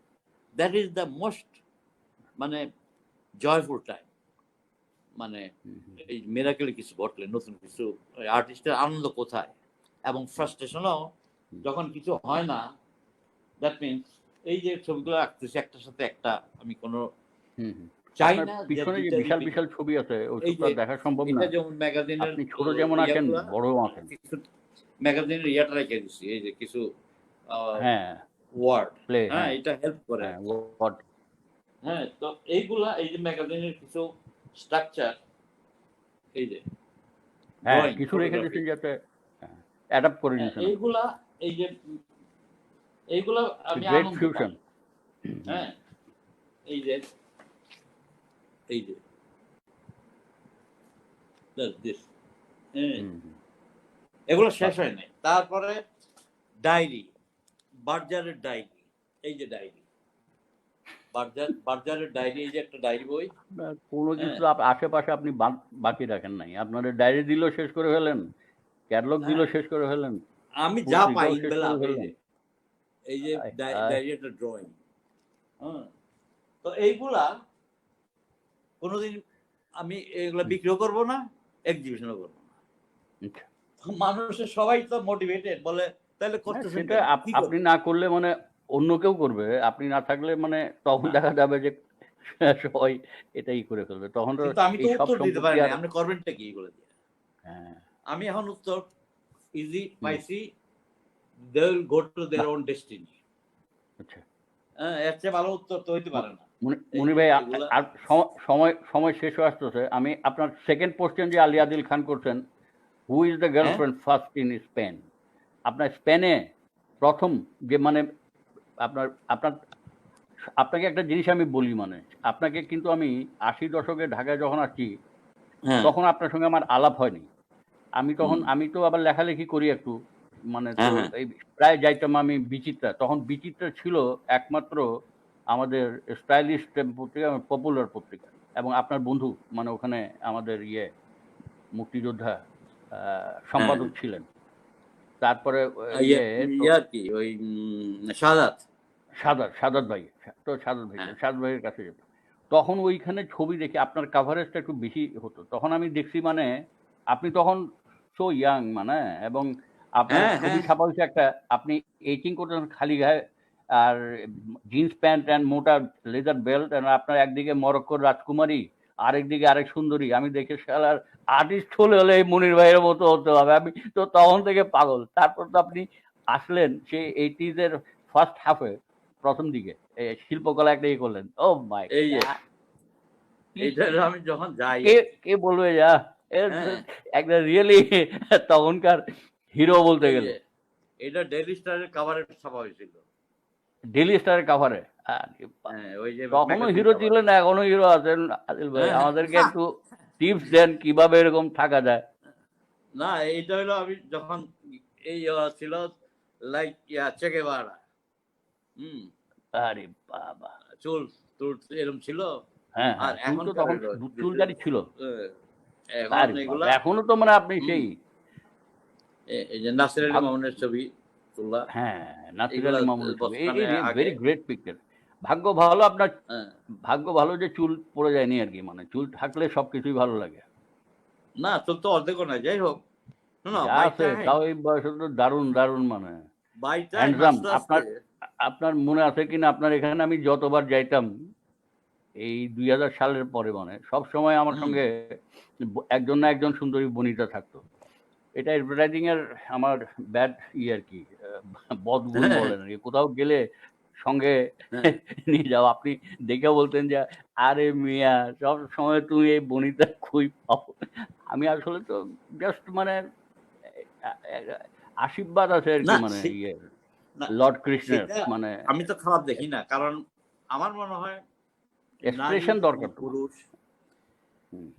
দ্যাট ইজ দ্য মোস্ট, মানে জয়ফুল টাইম, মানে হুম, হুম, এই মিরাকেলে কিছু ঘটলে নতুন কিছু, আর্টিস্টের আনন্দ কোথায়, এবং ফ্রাস্ট্রেশনও হুম, যখন কিছু হয় না। দ্যাট মিনস এই যে ছবিগুলো আঁকতেছি একটার সাথে একটা, আমি কোনো হুম, হুম। চাই আপনার না যে পিছনে যে দুইটা বিশাল রিপিট। বিশাল ছবি আছে এই ওইসব তো যে আর দেখা সম্ভব না। এটা যেমন ম্যাগাজিনের আপনি ছোট যেমন আঁকেন ইয়াগুলা, বড়ও আঁকেন। কিছু ম্যাগাজিনের ইয়াটা রেখে দিচ্ছি, এই যে কিছু হ্যাঁ, ওয়ার্ড, প্লে হ্যাঁ, হ্যাঁ, এটা হেল্প করে হ্যাঁ, আর কি। ওয়ার্ড হ্যাঁ, তো এইগুলা এই যে ম্যাগাজিনের কিছু স্ট্রাকচার, এই যে হ্যাঁ, ড্রয়িং, কিছু রেখে ফটোগ্রাফি, দিয়েছেন যাতে অ্যাডাপ্ট করে হ্যাঁ, নিয়েছেন আপনি। এইগুলা এই যে এইগুলা আমি গ্রেট আনন্দ পাই। ফিউশন। হুম, হ্যাঁ, এই যে এই যে দিস, হ্যাঁ, হুম, হুম। এগুলো শেষ বাহ! হয় নাই। তারপরে ডায়েরি, বার্জারের ডায়েরি, এই যে ডায়েরি, বার্জারের ডায়েরি, এই যে একটা ডায়েরি বই। আপনার কোনো হ্যাঁ কিছু আশেপাশে আপনি বাকি রাখেন নাই। আপনাদের ডায়েরি দিলেও শেষ করে ফেলেন, ক্যাটালগ হ্যাঁ, দিলেও শেষ করে ফেলেন, আমি যা পাই পত্রিকাও শেষ করে ইনভেলাপ, ফেললেন। এই যে আয় হায়! ডায়েরি একটা ড্রয়িং। হ্যাঁ, তো এইগুলা কোনোদিন আমি এগুলা হুম, বিক্রিও করবো না, এক্সিবিশনও করবো না। আচ্ছা। মানুষের সবাই তো মোটিভেটেড, বলে তাহলে না করতেছেন সেটা কেন, কি আপনি করবেন? না করলে মানে অন্য কেউ করবে। আপনি না থাকলে মানে তখন হ্যাঁ, দেখা যাবে যে সবাই এটাই করে ফেলবে। তখন তো কিন্তু আমি তো এই সব উত্তর দিতে সম্পত্তি পারি না, আর আপনি করবেনটা কি এগুলো দিয়ে? হ্যাঁ, আমি এখন উত্তর ইজি হুম, পাইছি, they will go to their বাহ! Own destiny. আচ্ছা। হ্যাঁ, এর চেয়ে ভালো উত্তর তো হইতে পারে না। এই মনির যে ভাই এগুলা, আর সময় সময় শেষ হয়ে আসতেছে। আমি আপনার সেকেন্ড কোয়েশ্চেন যে আলী আদিল খান করছেন, হু ইজ দ্য হ্যাঁ গার্লফ্রেন্ড ফার্স্ট ইন স্পেন? আপনার স্পেনে প্রথম যে মানে আপনার আপনার আপনাকে একটা জিনিস আমি বলি মানে আপনাকে কিন্তু আমি ৮০ দশকে ঢাকায় যখন আসছি হ্যাঁ তখন আপনার সঙ্গে আমার আলাপ হয়নি। হুম, আমি তো আবার লেখালেখি করি একটু। মানে তো হ্যাঁ হ্যাঁ এই প্রায় যাইতাম আমি বিচিত্রা। তখন বিচিত্রা ছিল একমাত্র আমাদের স্টাইলিশ পত্রিকা, পপুলার পত্রিকা। এবং আপনার বন্ধু মানে ওখানে আমাদের মুক্তিযোদ্ধা আ হ্যাঁ সম্পাদক ছিলেন। তারপরে ইয়ে, তো ইয়ে আর কি ওই শাহাদাত। সাদাত ভাই। তো সাদাত ভাই, হ্যাঁ সাদাত ভাইয়ের কাছে যেতাম। তখন ওইখানে ছবি দেখে আপনার কাভারেজটা একটু বেশি হতো। তখন আমি দেখছি মানে আপনি তখন সো ইয়াং মানে এবং আপনার হ্যাঁ ছবি হ্যাঁ ছাপা হইছে একটা আপনি এইটিং করতেছেন খালি গায়ে আর জিন্স প্যান্ট অ্যান্ড মোটা লেদার বেল্ট, আর আপনার একদিকে মরক্কোর রাজকুমারী, আরেকদিকে আরেক সুন্দরী। আমি দেখে শালার আর্টিস্ট হলে হলে এই মনির ভাইয়ের মতো হতে হবে। আমি তো তখন থেকে পাগল। তারপর তো আপনি আসলেন সেই 80s এর ফার্স্ট হাফে, প্রথম দিকে শিল্পকলা একটা ইয়ে করলেন। ও মাই এই যে গড! এইটা আমি যখন যাই, কে কে বলবে যা হ্যাঁ, একটা রিয়েলি তখনকার হিরো বলতে এই গেলে। যে এটা ডেইলি স্টারের কাভারে ছাপা হয়েছিল। ডেইলি স্টারের কাভারে। হ্যাঁ, ওই যে তখনও ম্যাগাজিন হিরো কাভার। ছিলেন, এখনো হিরো আছেন আদিল ভাই। হ্যাঁ, আমাদেরকে হ্যাঁ। একটু টিপস দেন কিভাবে এরকম থাকা যায়। না, এইটা হলো আমি যখন এই ছিল লাইক চেকেবারা, হুম, আরে বাবা! চুল টুল এরকম ছিল। হ্যাঁ, আর হ্যাঁ, চুল তো এখনকার তখন হলো চুল দাড়ি ছিল। এখন আরে বাবা! এগুলা, এখনো তো মানে আপনি হুম, সেই এই যে নাসির আলী ভাগ মামুনের ছবি তোলা, হ্যাঁ, নাসির এগুলা আলী মামুনের ছবি। বছখানে আগে। Very great picture. ভাগ্য ভালো আপনার, হ্যাঁ, ভাগ্য ভালো যে চুল পড়ে যায়নি আরকি। মানে চুল থাকলে সবকিছুই ভালো লাগে। না চুল তো অর্ধেকও নাই, যাই হোক। না, যা বাই আছে টাইম, তাও এই বয়সে তো দারুণ, দারুণ মানে বাই টাইম হ্যান্ডসাম। আস্তে আস্তে। আপনার আপনার মনে আছে কিনা, আপনার এখানে আমি যতবার যাইতাম এই 2000 সালের পরে, মানে সবসময় আমার হুম, সঙ্গে একজন না একজন সুন্দরী বনিতা থাকতো। এটা অ্যাডভার্টাইজিং এর আমার ব্যাড আরকি, বদগুণ হ্যাঁ, বলেন আরকি। কোথাও গেলে সঙ্গে হ্যাঁ, নিয়ে যাও। আপনি দেখে বলতেন যে, "আরে মিয়া সবসময় তুমি এই বনিতা কই পাও?" আমি আসলে তো জাস্ট মানে আ আ আশীর্বাদ আছে আরকি, না মানে না লর্ড কৃষ্ণের সেটা মানে আমি তো খারাপ দেখি না, কারণ আমার মনে হয় নারী এক্সপ্রেশন এবং দরকার তো মানুষ। পুরুষ, হুম,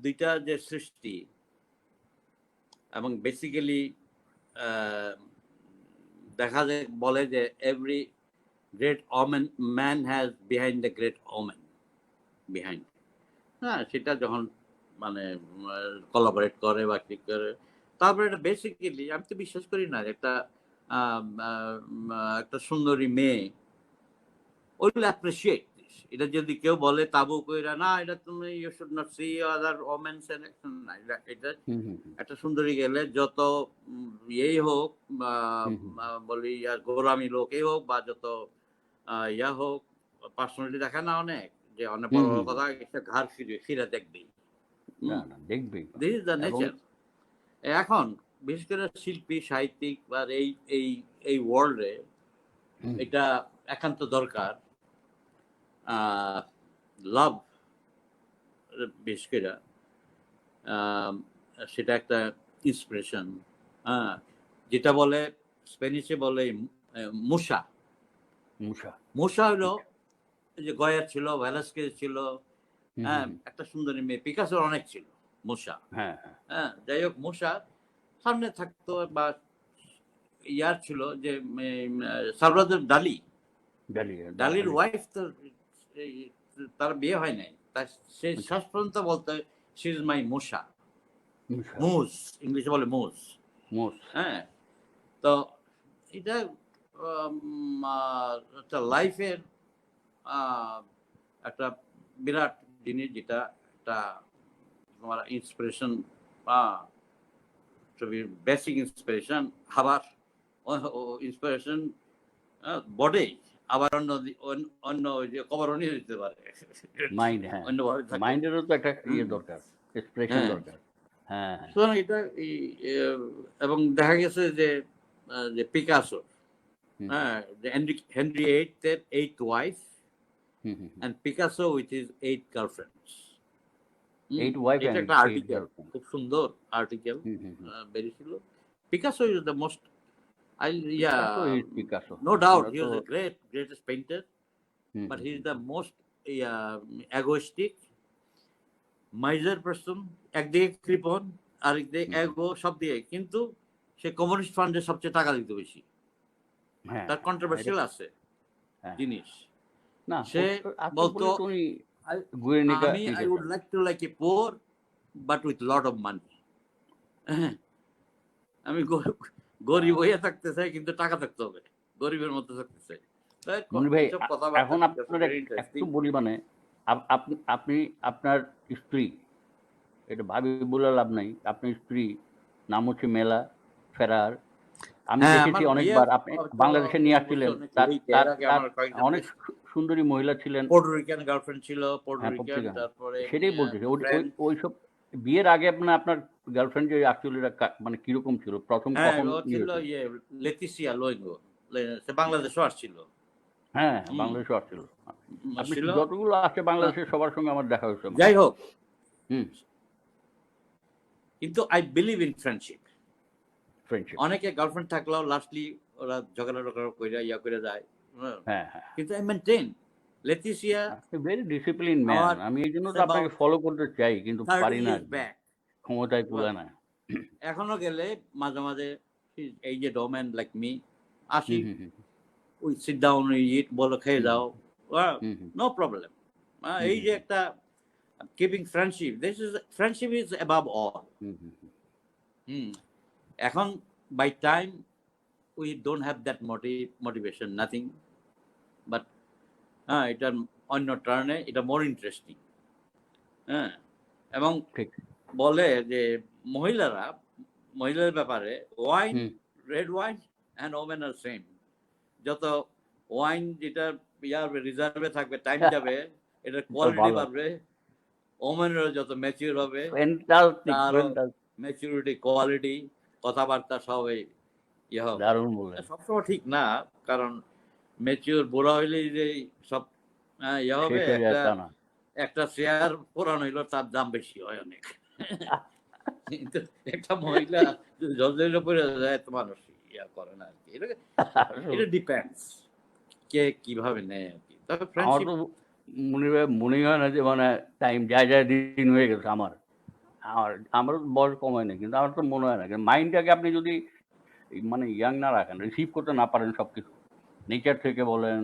দুইটা যে সৃষ্টি, এবং বেসিক্যালি দেখা যায় বলে যে every great women man has behind the great women behind. হ্যাঁ, সেটা যখন মানে কোলাবরেট করে বা কি করে, তারপরে এটা বেসিক্যালি আমি তো বিশ্বাস করি না যে একটা একটা সুন্দরী মেয়ে উইল অ্যাপ্রিসিয়েট দিস। এটা যদি কেউ বলে তাবু কইরা, না এটা তুমি you should not see other women selection, না এটা এটা হুম, হুম, হুম, একটা সুন্দরী গেলে যত ইয়েই হোক, বা হুম, হুম, বলি গোরামি লোকই হোক, বা যত ইয়া হোক, পার্সোনালিটি দেখে না অনেক, যে অনেক হুম, বড় বড় হুম, হুম। কথা একটা ঘাড় ফিরে ফিরে দেখবেই। না, হুম, না, দেখবেই তো। দিস ইজ দ্য এবং নেচার। এখন বিশেষ করে শিল্পী সাহিত্যিক বা এই এই এই ওয়ার্ল্ডে হুম, এটা একান্ত দরকার। লাভ, বিশেষ করে আহ, সেটা একটা ইন্সপিরেশন। হ্যাঁ, যেটা বলে স্প্যানিশে বলে মুসা। মুসা। মুসা হলো আচ্ছা। এই যে গয়া ছিল, ভ্যালাস্কেজ ছিল, হুম, হুম, হ্যাঁ, হুম। একটা সুন্দরী মেয়ে, পিকাসোর অনেক ছিল মুসা। হ্যাঁ, হ্যাঁ। হ্যাঁ, যাই হোক, মুসা সামনে থাকতো, বা ইয়ার ছিল যে সালভাদর ডালি, ডালির ডালি। ওয়াইফ তো তার বিয়ে হয় নাই, তার সে আচ্ছা। শেষ পর্যন্ত বলতে শি ইজ মাই মুসা, মুসা। মুজ, ইংলিশে বলে মুজ। মোস। হ্যাঁ, তো এটা একটা লাইফের একটা বিরাট জিনিস, যেটা একটা তোমার ইন্সপিরেশন, বেসিক ইন্সপিরেশন, আবার ইন্সপিরেশন বডে, আবার অন্য ওই যে কবরণী দিতে পারে মাইন্ড, হ্যাঁ। অন্যভাবে থাকে। মাইন্ডেরও তো একটা হুম, দরকার, এক্সপ্রেশন হ্যাঁ, দরকার। হ্যাঁ, হ্যাঁ। সুতরাং এটা এই এবং দেখা গেছে যে যে পিকাসো, হুম, হুম, হ্যাঁ, যে হেনরি এইট এর eight wife, hmm, hmm, hmm. And Picasso with his eight girlfriends. 8 wife এটা অ্যান্ড একটা 8 আর্টিকেল, গার্লফ্রেন্ড। খুব সুন্দর আর্টিকেল হুম, হুম, হুম। বেরিয়েছিল। Picasso is the most, I Picasso yeah, is Picasso. no doubt ওরা he তো was a greatest painter, hmm, but hmm, he is hmm, the hmm. most egoistic, miser person. একদিকে কৃপণ, আরেকদিকে হুম, হুম। এগো, সব দিয়ে, কিন্তু সে কমিউনিস্ট ফান্ডে সবচেয়ে টাকা দিত বেশি। হ্যাঁ, তার হ্যাঁ, হ্যাঁ, এটা কন্ট্রোভার্সিয়াল আছে হ্যাঁ, হ্যাঁ। জিনিস। না, সে আছে বলতো, বলেই তো উনি "I গুয়ের্নিকা I would এঁকেছেন। like to like a poor but with lot of money." আমি গরিব আ হইয়া থাকতে চাই, কিন্তু টাকা থাকতে হবে, গরিবের মতো থাকতে চাই। মনির ভাই, এইসব কথাবার্তা এখন ঠিক আছে, আপনার ভেরি একটু ইন্টারেস্টিং। বলি, মানে আপনি আপনার স্ত্রী, এটা ভাবি বলে লাভ নাই। আপনার স্ত্রী নাম হচ্ছে মেলা ফেরার। আমি হ্যাঁ, দেখেছি আমার বিয়ের অনেকবার আপনি হয়তো বাংলাদেশে নিয়ে আসছিলেন। বছর নাকি তার 8 তার এর আগে তার আমার কয়েকজন অনেক সুন্দরী মহিলা ছিলেন। পোর্টোরিকান গার্লফ্রেন্ড ছিল, হ্যাঁ, পোর্টোরিকান, পত্রিকা। তারপরে সেটাই বলতেছি। ফ্রেঞ্চ। ওইসব বিয়ের আগে আপনার গার্লফ্রেন্ড যে অ্যাকচুয়ালি মানে কিরকম ছিল? ১ম হ্যাঁ, কখন ও ইয়ে ছিল হয়েছিল? লেতিসিয়া লোয়েঙ্গো। সে বাংলাদেশেও আসছিল। হ্যাঁ, হুম, বাংলাদেশেও আসছিল। আপনি আসছিল। যতগুলো আসে আ বাংলাদেশের সবার সঙ্গে আমার দেখা হয়েছে আমার। যাই হোক, হুম, কিন্তু I believe in friendship. Friendship. অনেকে গার্লফ্রেন্ড থাকলেও লাস্টলি ওরা ঝগড়া-টগড়া কইরা করে যায়। হ্যাঁ? হ্যাঁ, হ্যাঁ। কিন্তু আই মেইনটেইন লেতিসিয়া আপনি ভেরি ডিসিপ্লিন ম্যান। আমার আমি এইজন্য তো আপনাকে অ্যাবাউট ফলো করতে চাই কিন্তু 30 পারি না ইয়ার্স আরকি। ব্যাক। ক্ষমতায় বাট কুলায় না। এখনো গেলে মাঝে, মাঝে এই যে ডোমেন লাইক মি আসি, hmm, hmm, hmm, we sit down, we eat, বলো খেয়ে হুম, যাও। হুম, হুম, নো প্রবলেম। হুম, এই হুম, যে হুম, একটা keeping friendship, friendship is above all. Hmm, hmm, hmm. Hmm. এখন by time we don't have that motivation, nothing. But এটার অন্য টার্নে এটা মোর ইন্টারেস্টিং। হ্যাঁ? এবং ঠিক। বলে যে মহিলারা, মহিলাদের ব্যাপারে wine, hmm, red wine and women আর সেম। যত ওয়াইন যেটা রিজার্ভে থাকবে, টাইম যাবে, এটার তো কোয়ালিটি ভালো। বাড়বে। ওমেনেরও যত ম্যাচিউর হবে, ফ্যান্টাস্টিক, তারও ফ্যান্টাস্টিক। ম্যাচুরিটি, কোয়ালিটি, কথাবার্তা সবই ইয়ে হবে। দারুণ বললেন। সবসময় ঠিক না, কারণ ম্যাচিউর বুড়া হইলেই যে সব ইয়ে হবে। শেষ হয়ে যায় একটা তা না। একটা শেয়ার পুরানো হইলো তার দাম বেশি হয় অনেক। কিন্তু একটা মহিলা জর্জরিত পড়ে যায়, তো মানুষ ইয়া করে না আরকি। এটা আসলে এটা ডিপেন্ডস কে কিভাবে নেয় আরকি। তবে আমার ফ্রেন্ডশিপ তো মনেই হয় না যে মানে টাইম যায় দিন হয়ে গেছে আমার। আমারও বয়স কম হয় নাই। কিন্তু আমার তো মনে হয় না। মাইন্ডটাকে আপনি যদি মানে ইয়াং না রাখেন, রিসিভ করতে না পারেন সবকিছু। নেচার থেকে বলেন,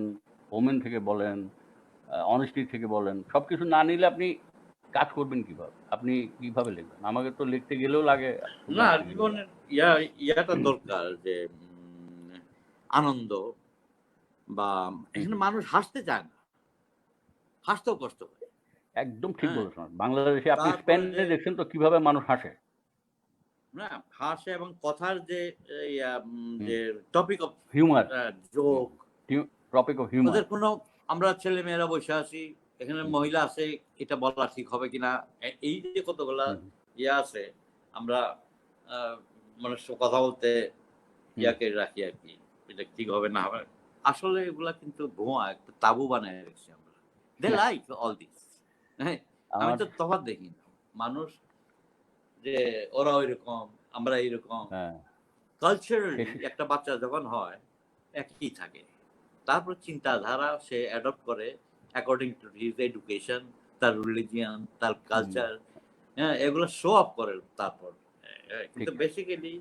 ওমেন থেকে বলেন, অনেস্টি থেকে বলেন, সবকিছু না নিলে আপনি কাজ করবেন কিভাবে? আপনি কিভাবে লিখবেন? আমাকে তো লিখতে গেলেও লাগে, না, বলতে গেলেও লাগে। জীবনের ইয়াটা দরকার যে আনন্দ, বা হুম, এখানে হুম। মানুষ হাসতে চায় না। হাসতেও কষ্ট হয়। একদম ঠিক হ্যাঁ? বলেছেন। বাংলাদেশে আপনি তারপরে যে স্পেনে দেখছেন তো কিভাবে মানুষ হাসে। না, হাসে, এবং কথার যে হুম, যে topic of humour. Hmm, joke, topic of humour. ওদের কোনো, আমরা ছেলেমেয়েরা বসে আছি, এখানে হুম, মহিলা আছে, এটা বলা ঠিক হবে কিনা, এই যে কতগুলা হুম, ইয়ে আছে, আমরা আ মানুষের কথা বলতে হুম। ইয়াকে রাখি আরকি। এটা ঠিক হবে না হবে। আসলে এগুলা কিন্তু ভুয়া, একটা তাবু বানায় রেখেছি আমরা। They like all this. হ্যাঁ? আমি আমার তো তফাৎ দেখি না। মানুষ যে ওরা ঐরকম, আমরা এইরকম। হ্যাঁ, কালচারালি শেষে একটা বাচ্চা যখন হয়, একই থাকে। তারপর চিন্তাধারা সে অ্যাডপ্ট করে অ্যাকর্ডিং টু হিজ এডুকেশন, তার রিলিজিয়ন, তার হুম, কালচার। হ্যাঁ? এগুলো শো অফ করে তারপর। কিন্তু ঠিক। বেসিক্যালি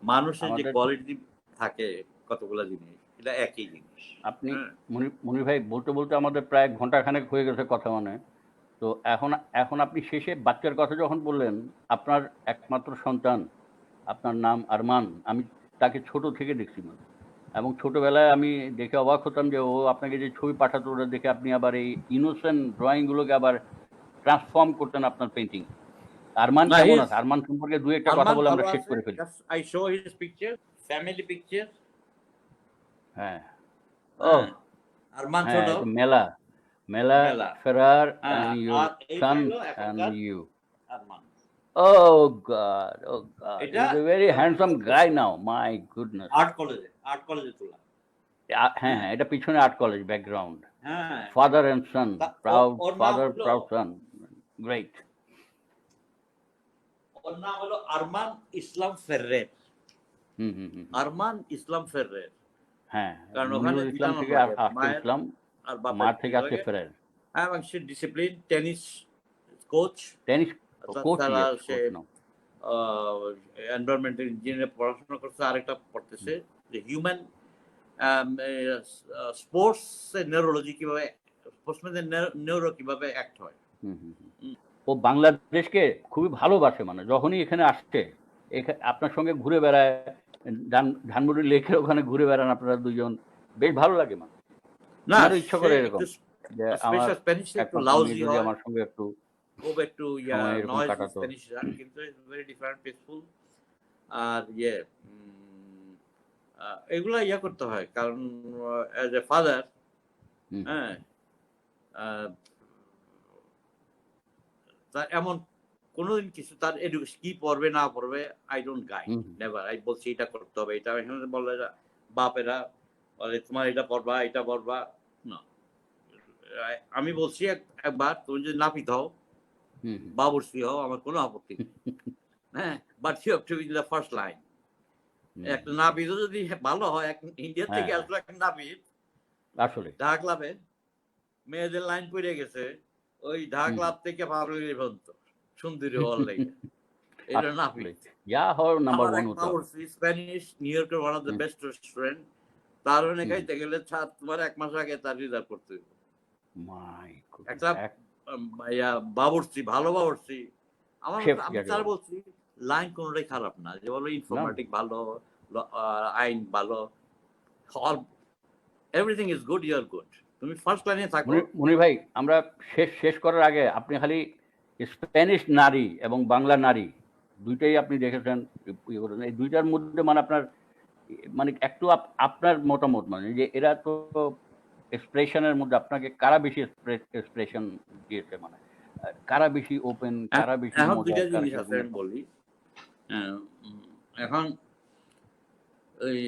মানুষের যে আমাদের কোয়ালিটি থাকে কতগুলা জিনিস, এটা একই জিনিস। আপনি হ্যাঁ? মনির ভাই বলতে আমাদের প্রায় ঘন্টাখানেক হয়ে গেছে কথা মানে। তো এখন এখন আপনি শেষে বাচ্চার কথা যখন বললেন, আপনার একমাত্র সন্তান, আপনার নাম আরমান। আমি তাকে ছোট থেকে দেখছি মানে। এবং ছোটবেলায় আমি দেখে অবাক হতাম যে ও আপনাকে যে ছবি পাঠাতো ওটা দেখে আপনি আবার এই ইনোসেন্ট ড্রয়িং গুলোকে আবার ট্রান্সফর্ম করতেন আপনার পেইন্টিং। আরমান না, কেমন আছে? আরমান সম্পর্কে ২-১ টা কথা আরমান বলে ভালো আমরা শেষ আছে। করে ফেলি। Just I show his picture, family picture. হ্যাঁ। ওহ! হ্যাঁ? আরমান হ্যাঁ, ছোট, এটা মেলা। Mela মেলা। Ferrer হ্যাঁ, and your আর এইটা son হলো and এখনকার you. Arman. Oh God, oh God. এটা He's a very handsome guy করছি now. My goodness. আর্ট কলেজে তোলা। হ্যাঁ, হ্যাঁ? এটা পিছনে আর্ট কলেজ ব্যাকগ্রাউন্ড। হ্যাঁ। Father and son. Proud ওর নাম father, হলো, proud son. Great. আরমান ইসলাম ফেররের। হুম, হুম, হুম, হুম। আরমান ইসলাম ফেররের। হ্যাঁ, কারণ ওখানে মনিরুল ইসলাম ২ টা নাম থেকে লাগে। আসছে মায়ের ইসলাম, আর বাপের মার ২ থেকে আসছে লাগে। ফেরের। এবং সে discipline, tennis coach. Tennis coach, তাছাড়া ইয়েস, সে coach now. Uh environmental engineering পড়াশোনা করছে। আরেকটা পড়তেছে যে human um a sports a neurology কিভাবে, স্পোর্টসম্যানদের নিউরো কিভাবে অ্যাক্ট হয়। হুম, হুম, হুম। হুম। ও বাংলাদেশকে খুবই ভালোবাসে মানে যখনই এখানে আসছে আপনার সঙ্গে ঘুরে বেড়ায় ধানমন্ডি লেকের ওখানে ঘুরে বেড়ান আপনারা দুজন বেশ ভালো লাগে মানে না, আমারও ইচ্ছা সে করে একটু এরকম যে আমার স্পেশাল স্প্যানিশটা একটু একমাত্র মেয়ে লাউজি যদি হয়। আমার সঙ্গে একটু খুব একটু সময় এরকম নয়েজি কাটাতো। স্প্যানিশরা, কিন্তু ইটস ভেরি ডিফারেন্ট, পিসফুল। আর ইয়ে এগুলা ইয়া করতে হয়, কারণ অ্যাজ এ ফাদার, হুম, হ্যাঁ, আহ, তার এমন কোনোদিন কিছু তার এডুকেশন কি পড়বে না পড়বে, I don't guide, hmm, never. I বলছি এটা করতে হবে, এটা এখানে বললে বাপেরা বলে তোমার এটা পড়বা এটা পড়বা, না। আমি বলছি একবার তুমি যদি নাপিত হও, হুম, হুম, বাবুর্চি হও, আমার কোনো আপত্তি নেই, হ্যাঁ, but you have to be the first line. Hmm, একটা নাপিতও যদি ভালো হয়, ইন্ডিয়া হ্যাঁ থেকে হ্যাঁ আসলো একটা নাপিত আসলে ঢাকা ক্লাবে, মেয়েদের লাইন পড়ে গেছে, ওই ঢাকা হুম, ক্লাব থেকে পাবলিক পর্যন্ত সুন্দরী হওয়ার লেগে, এটা আসলে নাপিত। যা হওয়ার নাম্বার আমার ওয়ান এক হতে হবে। বাবুর্চি স্প্যানিশ, নিউ ইয়র্কের one of the hmm, best restaurant, তার ওখানে হুম, খাইতে গেলে তোমার 1 মাস আগে তার রিজার্ভ করতে হবে। মাই একটা গুডনেস এক ইয়া বাবুর্চি, ভালো বাবুর্চি, আমার শেফ আমি যাকে তার বলে বলছি লাইন কোনোটাই খারাপ না, যে বলো না ইনফরমেটিক ভালো, আইন ভালো, all everything is good, you are good, তুমি ফার্স্ট লাইনে থাকো। মনির ভাই আমরা শেষ শেষ করার আগে আপনি খালি স্প্যানিশ নারী এবং বাংলা নারী দুইটাই আপনি দেখেছেন ইয়ে করেছেন। এই দুইটার মধ্যে মানে আপনার মানে একটু আপনার মতামত মানে যে এরা তো এক্সপ্রেশনের মধ্যে আপনাকে কারা বেশি এক্সপ্রেশন দিয়েছে মানে কারা বেশি ওপেন কারা বেশি এখন দুইটা মজার কারা জিনিস আছে কিরকম আমি বলি। আহ, এখন ওই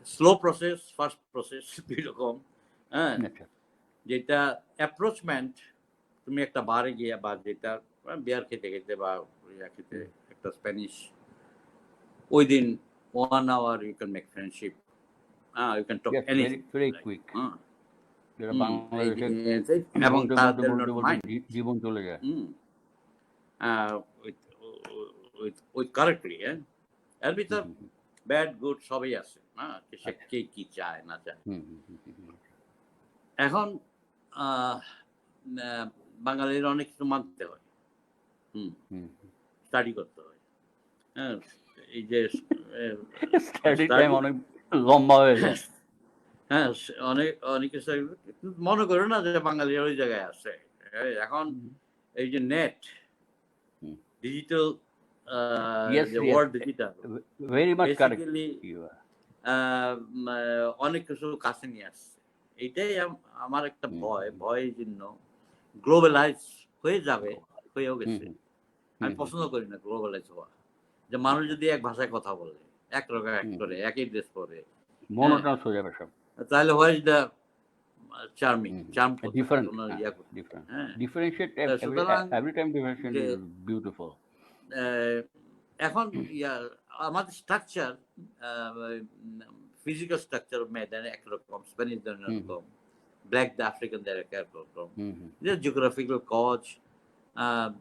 স্লো প্রসেস, ফাস্ট প্রসেস দুই রকম, হ্যাঁ। আচ্ছা যেটা অ্যাপ্রোচমেন্ট, তুমি একটা বারে গিয়ে বা যেটা বিয়ার খেতে খেতে বা ইয়া খেতে, একটা স্প্যানিশ, ওই দিন 1 hour you can make friendship, হ্যাঁ, you can talk yes very anything, very quick হ্যাঁ। যেটা হুম, এই বাংলাদেশে এবং বলতে বলতে তাদের বলতে নট বলতে মাইন্ড, জীবন চলে যায় হুম, উইথ কারেক্টলি, হ্যাঁ, এর ভিতর হুম, হুম, হুম। ব্যাড গুড সবই আছে, হ্যাঁ, সে আচ্ছা কে কি চায় না চায়। হুম হুম হুম হুম হুম, এখন আহ, আহ, বাঙালির অনেক কিছু মানতে হয়, হুম, হুম, হুম। স্টাডি করতে হয়, হ্যাঁ, এই যে স্টাডি টাইম স্টাডি, অনেক লম্বা হয়ে যায় হ্যাঁ, অনেক অনেক কিছু মনে করো না যে বাঙালির ওই জায়গায় আছে। এখন এই যে নেট, ডিজিটাল, ইয়েস যে yes world digital, very much correct basically you are অনেক কিছু কাছে নিয়ে আসছে। এইটাই আমার একটা হুম ভয়, ভয়ের জন্য গ্লোবালাইজ হয়ে যাবে, হয়েও হুম গেছে। হুম আমি হুম হুম পছন্দ করি না গ্লোবালাইজ হওয়া, যে মানুষ আচ্ছা যদি এক ভাষায় কথা বলে, এক রকম এক হুম করে, একই ড্রেস পরে, হ্যাঁ, মনোটনাস হয়ে যাবে সব তাহলে where is the charming, hmm charm কোথায়, ডিফারেন্ট কোনো হ্যাঁ ইয়া কোথায়, ডিফারেন্ট হ্যাঁ। ডিফারেন্সিয়েট সুতরাং এভরি টাইম ডিফারেন্সিয়েট যে ইজ বিউটিফুল আহ, এখন ইয়া আমাদের স্ট্রাকচার, ফিজিক্যাল স্ট্রাকচার মেয়েদের একরকম, স্প্যানিশদের হুম একরকম, ব্ল্যাক দ্য আফ্রিকানদের একরকম, হুম হুম যে জিওগ্রাফিক্যাল কজ,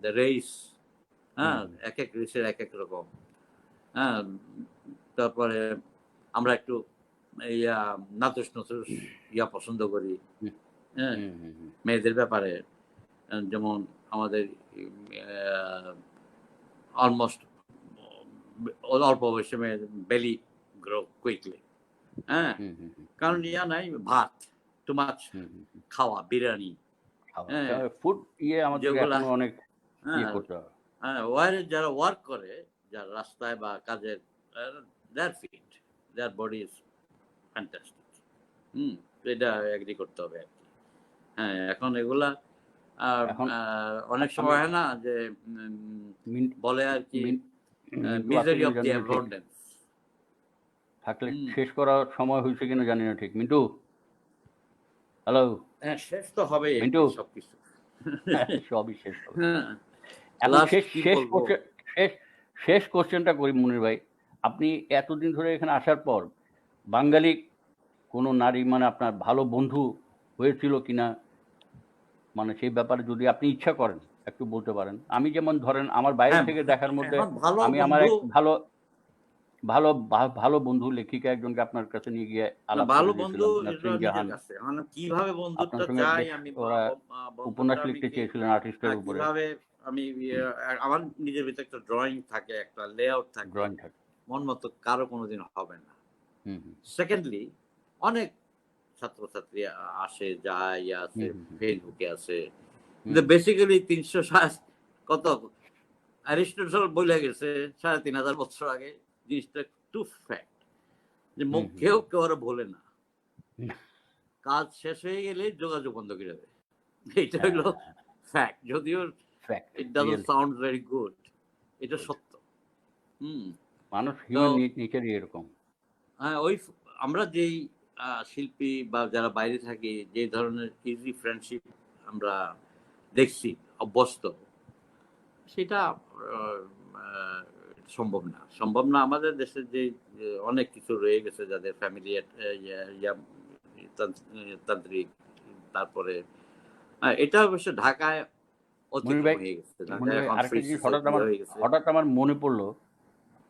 দ্য রেস, হুম হ্যাঁ, এক এক রেসের এক এক রকম, হ্যাঁ। তারপরে আমরা একটু ইয়া নাতুস নতুস ইয়া পছন্দ করি, হুম হ্যাঁ, হুম হুম হুম মেয়েদের ব্যাপারে, যেমন আমাদের অলমোস্ট অল্প বয়সে মেয়ে বেলি গ্রো কুইকলি, হ্যাঁ, হুম হুম হুম কারণ ইয়া নাই, ভাত টু মাছ হুম হুম হুম খাওয়া, বিরিয়ানি, হ্যাঁ, ফুড ইয়ে আমাদেরকে যেগুলা, এখনো অনেক ইয়ে হ্যাঁ, করতে হবে হ্যাঁ, ওয়ারে যারা ওয়ার্ক করে, যারা রাস্তায় বা কাজের, their fit, their body is fantastic, hmm, তো এটা এগ্রি করতে হবে আর কি, হ্যাঁ। এখন এগুলা আর এখন অনেক আমি সময় হয় না যে মিন- বলে আর কি মিন- মিন্টু আছে মিজারি কিনা অফ দি জানি না ঠিক অ্যাবান্ডেন্স, থাকলে হুম, শেষ করার সময় হয়েছে কিনা জানি না ঠিক মিন্টু হ্যালো হ্যাঁ, শেষ তো হবেই মিন্টু একদিন সবকিছু। সবই শেষ হবে হ্যাঁ, এখন লাস্ট শেষ কি শেষ বলবো, কোশ্চেন শেষ শেষ কোশ্চেনটা করি মনির ভাই আপনি এতদিন ধরে এখানে আসার পর বাঙালি কোনো নারী মানে আপনার ভালো বন্ধু হয়েছিল কিনা মানে সেই ব্যাপারে যদি আপনি ইচ্ছা করেন একটু বলতে পারেন আমি যেমন ধরেন আমার বাইরে হ্যাঁ, থেকে দেখার মধ্যে এখন ভালো আমি আমার বন্ধু, এক ভালো ভালো ভালো বন্ধু লেখিকা একজনকে আপনার কাছে নিয়ে গিয়ে না আলাপ ভালো করে বন্ধু, দিয়েছিলাম এটা নাসরিন নিজের জাহান কাছে, এখন কিভাবে বন্ধুত্ব আপনার সঙ্গে চাই বেশ আমি, ওরা উপন্যাস বন্ধুত্বটা আমি লিখতে কি, চেয়েছিলেন আর্টিস্টের উপরে কিভাবে আমি আমার নিজের ভিতরে একটা ড্রয়িং থাকে, একটা লেআউট থাকে, ড্রয়িং থাকে মন মতো কারো কোনোদিন হবে না। হুম হুম সেকেন্ডলি, অনেক ছাত্রছাত্রী আসে যায়, ইয়ে আছে, হুম হুম হুম ফেসবুকে আছে, হুম কিন্তু বেসিক্যালি 360 কত অ্যারিস্টটল বলে গেছে 3500 বছর আগে, জিনিসটা টু ফ্যাক্ট। যে হুম, মুখ হুম, কেউ কেউ আর ভোলে না, হুম। কাজ শেষ হয়ে গেলে যোগাযোগ বন্ধ করে দেবে। এটা হ্যাঁ, হইলো ফ্যাক্ট, যদিও fact, it doesn't really sound very good, এটা গুড। সত্য। হুম। মানুষ তো হিউম্যান নেচারই এরকম। হ্যাঁ, আমরা যেই শিল্পী বা যারা বাইরে থাকি, যে ধরনের ইজি ফ্রেন্ডশিপ আমরা দেখছি, অভ্যস্ত, সেটা আ আ সম্ভব না। সম্ভব না আমাদের দেশে যে অনেক কিছু রয়ে গেছে, যাদের ফ্যামিলি তান্ত্রিক, তারপরে এটা অবশ্য ঢাকায় মনির অতিক্রম ভাই, হয়ে গেছে। ঢাকা মনির ভাই এখন আরেকটা ফ্রি জিনিস সোসাইটি হয়ে গেছে। হঠাৎ আমার মনে পড়ল।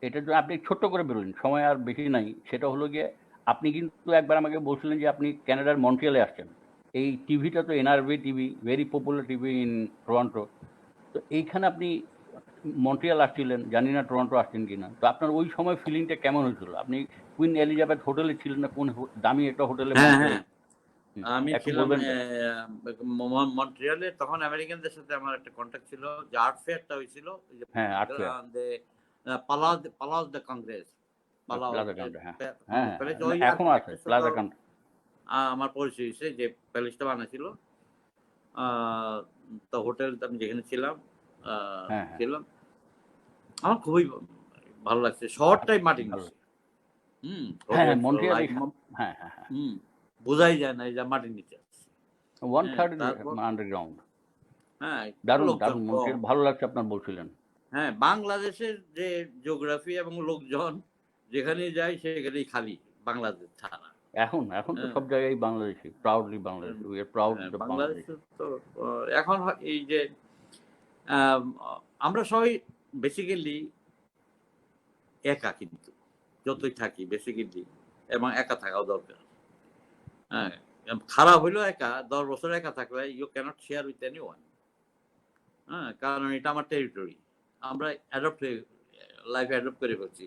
এটার জন্য আপনি ছোট্ট করে বলুন, সময় আর বেশি নাই। সেটা হলো গিয়ে আপনি কিন্তু একবার আমাকে বলছিলেন যে আপনি কানাডার মন্ট্রিয়ালে আসছেন। এই টিভিটা তো NRB TV, very popular TV in Toronto. তো এইখানে আপনি মন্ট্রিয়াল আসছিলেন, জানি না টরন্টো আসছেন কিনা। তো আপনার ওই সময় ফিলিংটা কেমন হয়েছিল? আপনি কুইন এলিজাবেথ হোটেলে ছিলেন না কোন দামি একটা হোটেলে হ্যাঁ, হ্যাঁ। মন্ট্রিয়ালে? আমি একটু ছিলাম বলবেন তো? মন্ট্রিয়ালে। তখন আমেরিকানদের সাথে আমার একটা কনট্যাক্ট ছিল। যে আর্ট ফেয়ারটা হয়েছিল, ওই যে হ্যাঁ, আর্ট ফেয়ার, পালাস দ্য কংগ্রেস, পালাও প্লাজা কাউন্টার, হ্যাঁ। হ্যাঁ, হ্যাঁ, প্যালেস, না ওই এখনো আছে আর্কিটেক্টের সাথে প্লাজা কাউন্টার। আমার পরিচয় হয়েছে, যে প্যালেসটা বানাইছিল। আ তো হোটেলটা আমি যেখানে ছিলাম, আ হ্যাঁ, হ্যাঁ। ছিলাম। আমার খুবই ভালো লাগছে। শহরটাই মাটির ভালো। নিচে। হুম? হ্যাঁ, হ্যাঁ, রোবট, মন্ট্রিয়াল লাইট, এই হ্যাঁ, হ্যাঁ, হ্যাঁ। হুম, বোঝাই যায় না যে মাটির নিচে আছি। হ্যাঁ, 1/3 তারপর আন্ডারগ্রাউন্ড। হ্যাঁ, দারুণ, লোকজন দারুণ কম। মন্ট্রিয়াল ভালো লাগছে আপনার বলছিলেন। হ্যাঁ, বাংলাদেশের যে জিওগ্রাফি এবং লোকজন, যেখানেই যাই সেখানেই খালি, বাংলাদেশ ছাড়া। এখন তো হ্যাঁ, সব জায়গায় Bangladeshi. Proudly am Bangladeshi. We are proud হ্যাঁ, দ্যা বাংলাদেশী। বাংলাদেশে তো এখন এই যে আম আ আমরা সবাই বেসিক্যালি একা, কিন্তু যতই থাকি বেসিক্যালি, এবং একা থাকাও দরকার। হ্যাঁ, খারাপ হইলেও একা, ১০ বছর একা থাকলে you cannot share with anyone. হ্যাঁ? কারণ এটা আমার টেরিটরি। আমরা লাইফ অ্যাডপ্ট করে ফেলছি।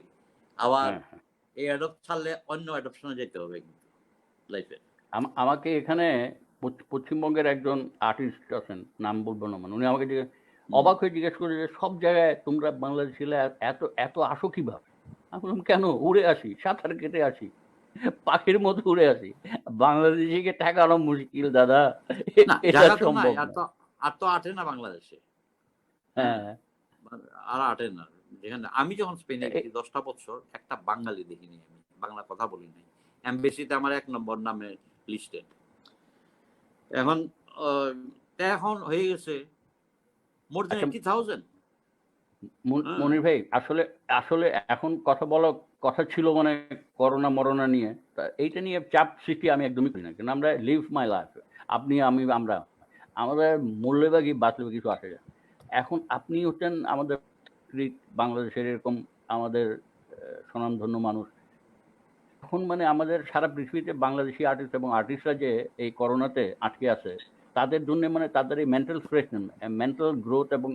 আবার হ্যাঁ, হ্যাঁ। এই অ্যাডপ্ট ছাড়লে অন্য অ্যাডপশন এ যেতে হবে কিন্তু লাইফে। আমাকে এখানে পশ্চিমবঙ্গের একজন আর্টিস্ট আছেন, নাম বলব না মানে। উনি আমাকে হুম। অবাক হয়ে জিজ্ঞেস করে যে, "সব জায়গায় তোমরা বাংলাদেশিরা এত এত আসো কিভাবে?" আমি বললাম, "কেন? উড়ে আসি, সাঁতার কেটে আসি। পাখির মতো উড়ে আসি। বাংলাদেশীকে ঠেকানো মুশকিল দাদা। না, এটা জায়গা তো নাই। সম্ভব আর না।" তো আর তো আটে না বাংলাদেশে। হ্যাঁ? হ্যাঁ। আর আটে না। যেখানে আমি যখন স্পেনে এ গেছি ১০ টা বছর, একটা বাঙালি দেখিনি আমি। বাংলা কথা বলি নাই। এমবাসিতে আমার ১ নম্বর নামে লিস্টেড। এখন অ এখন হয়ে গেছে মোর দ্যান আচ্ছা, 80,000। হ্যাঁ? মনির ভাই, আসলে আসলে এখন কথা বলার কথা ছিল মানে করোনা-মরোনা নিয়ে। তা এইটা নিয়ে চাপ সৃষ্টি আমি একদমই করি না। কারণ আমরা লিভ মাই লাইফ। আপনি, আমি, আমরা। আমাদের মরলে বা কি বাঁচলে বা কিছু আসে যায় না। এখন আপনি হচ্ছেন আমাদের বাংলাদেশের এরকম আমাদের স্বনামধন্য মানুষ। এখন মানে আমাদের সারা পৃথিবীতে বাংলাদেশি আর্টিস্ট এবং আর্টিস্টরা যে এই করোনাতে আটকে আছে, তাদের জন্য মানে তাদের এই মেন্টাল ফ্রেশনেস, মেন্টাল গ্রোথ এবং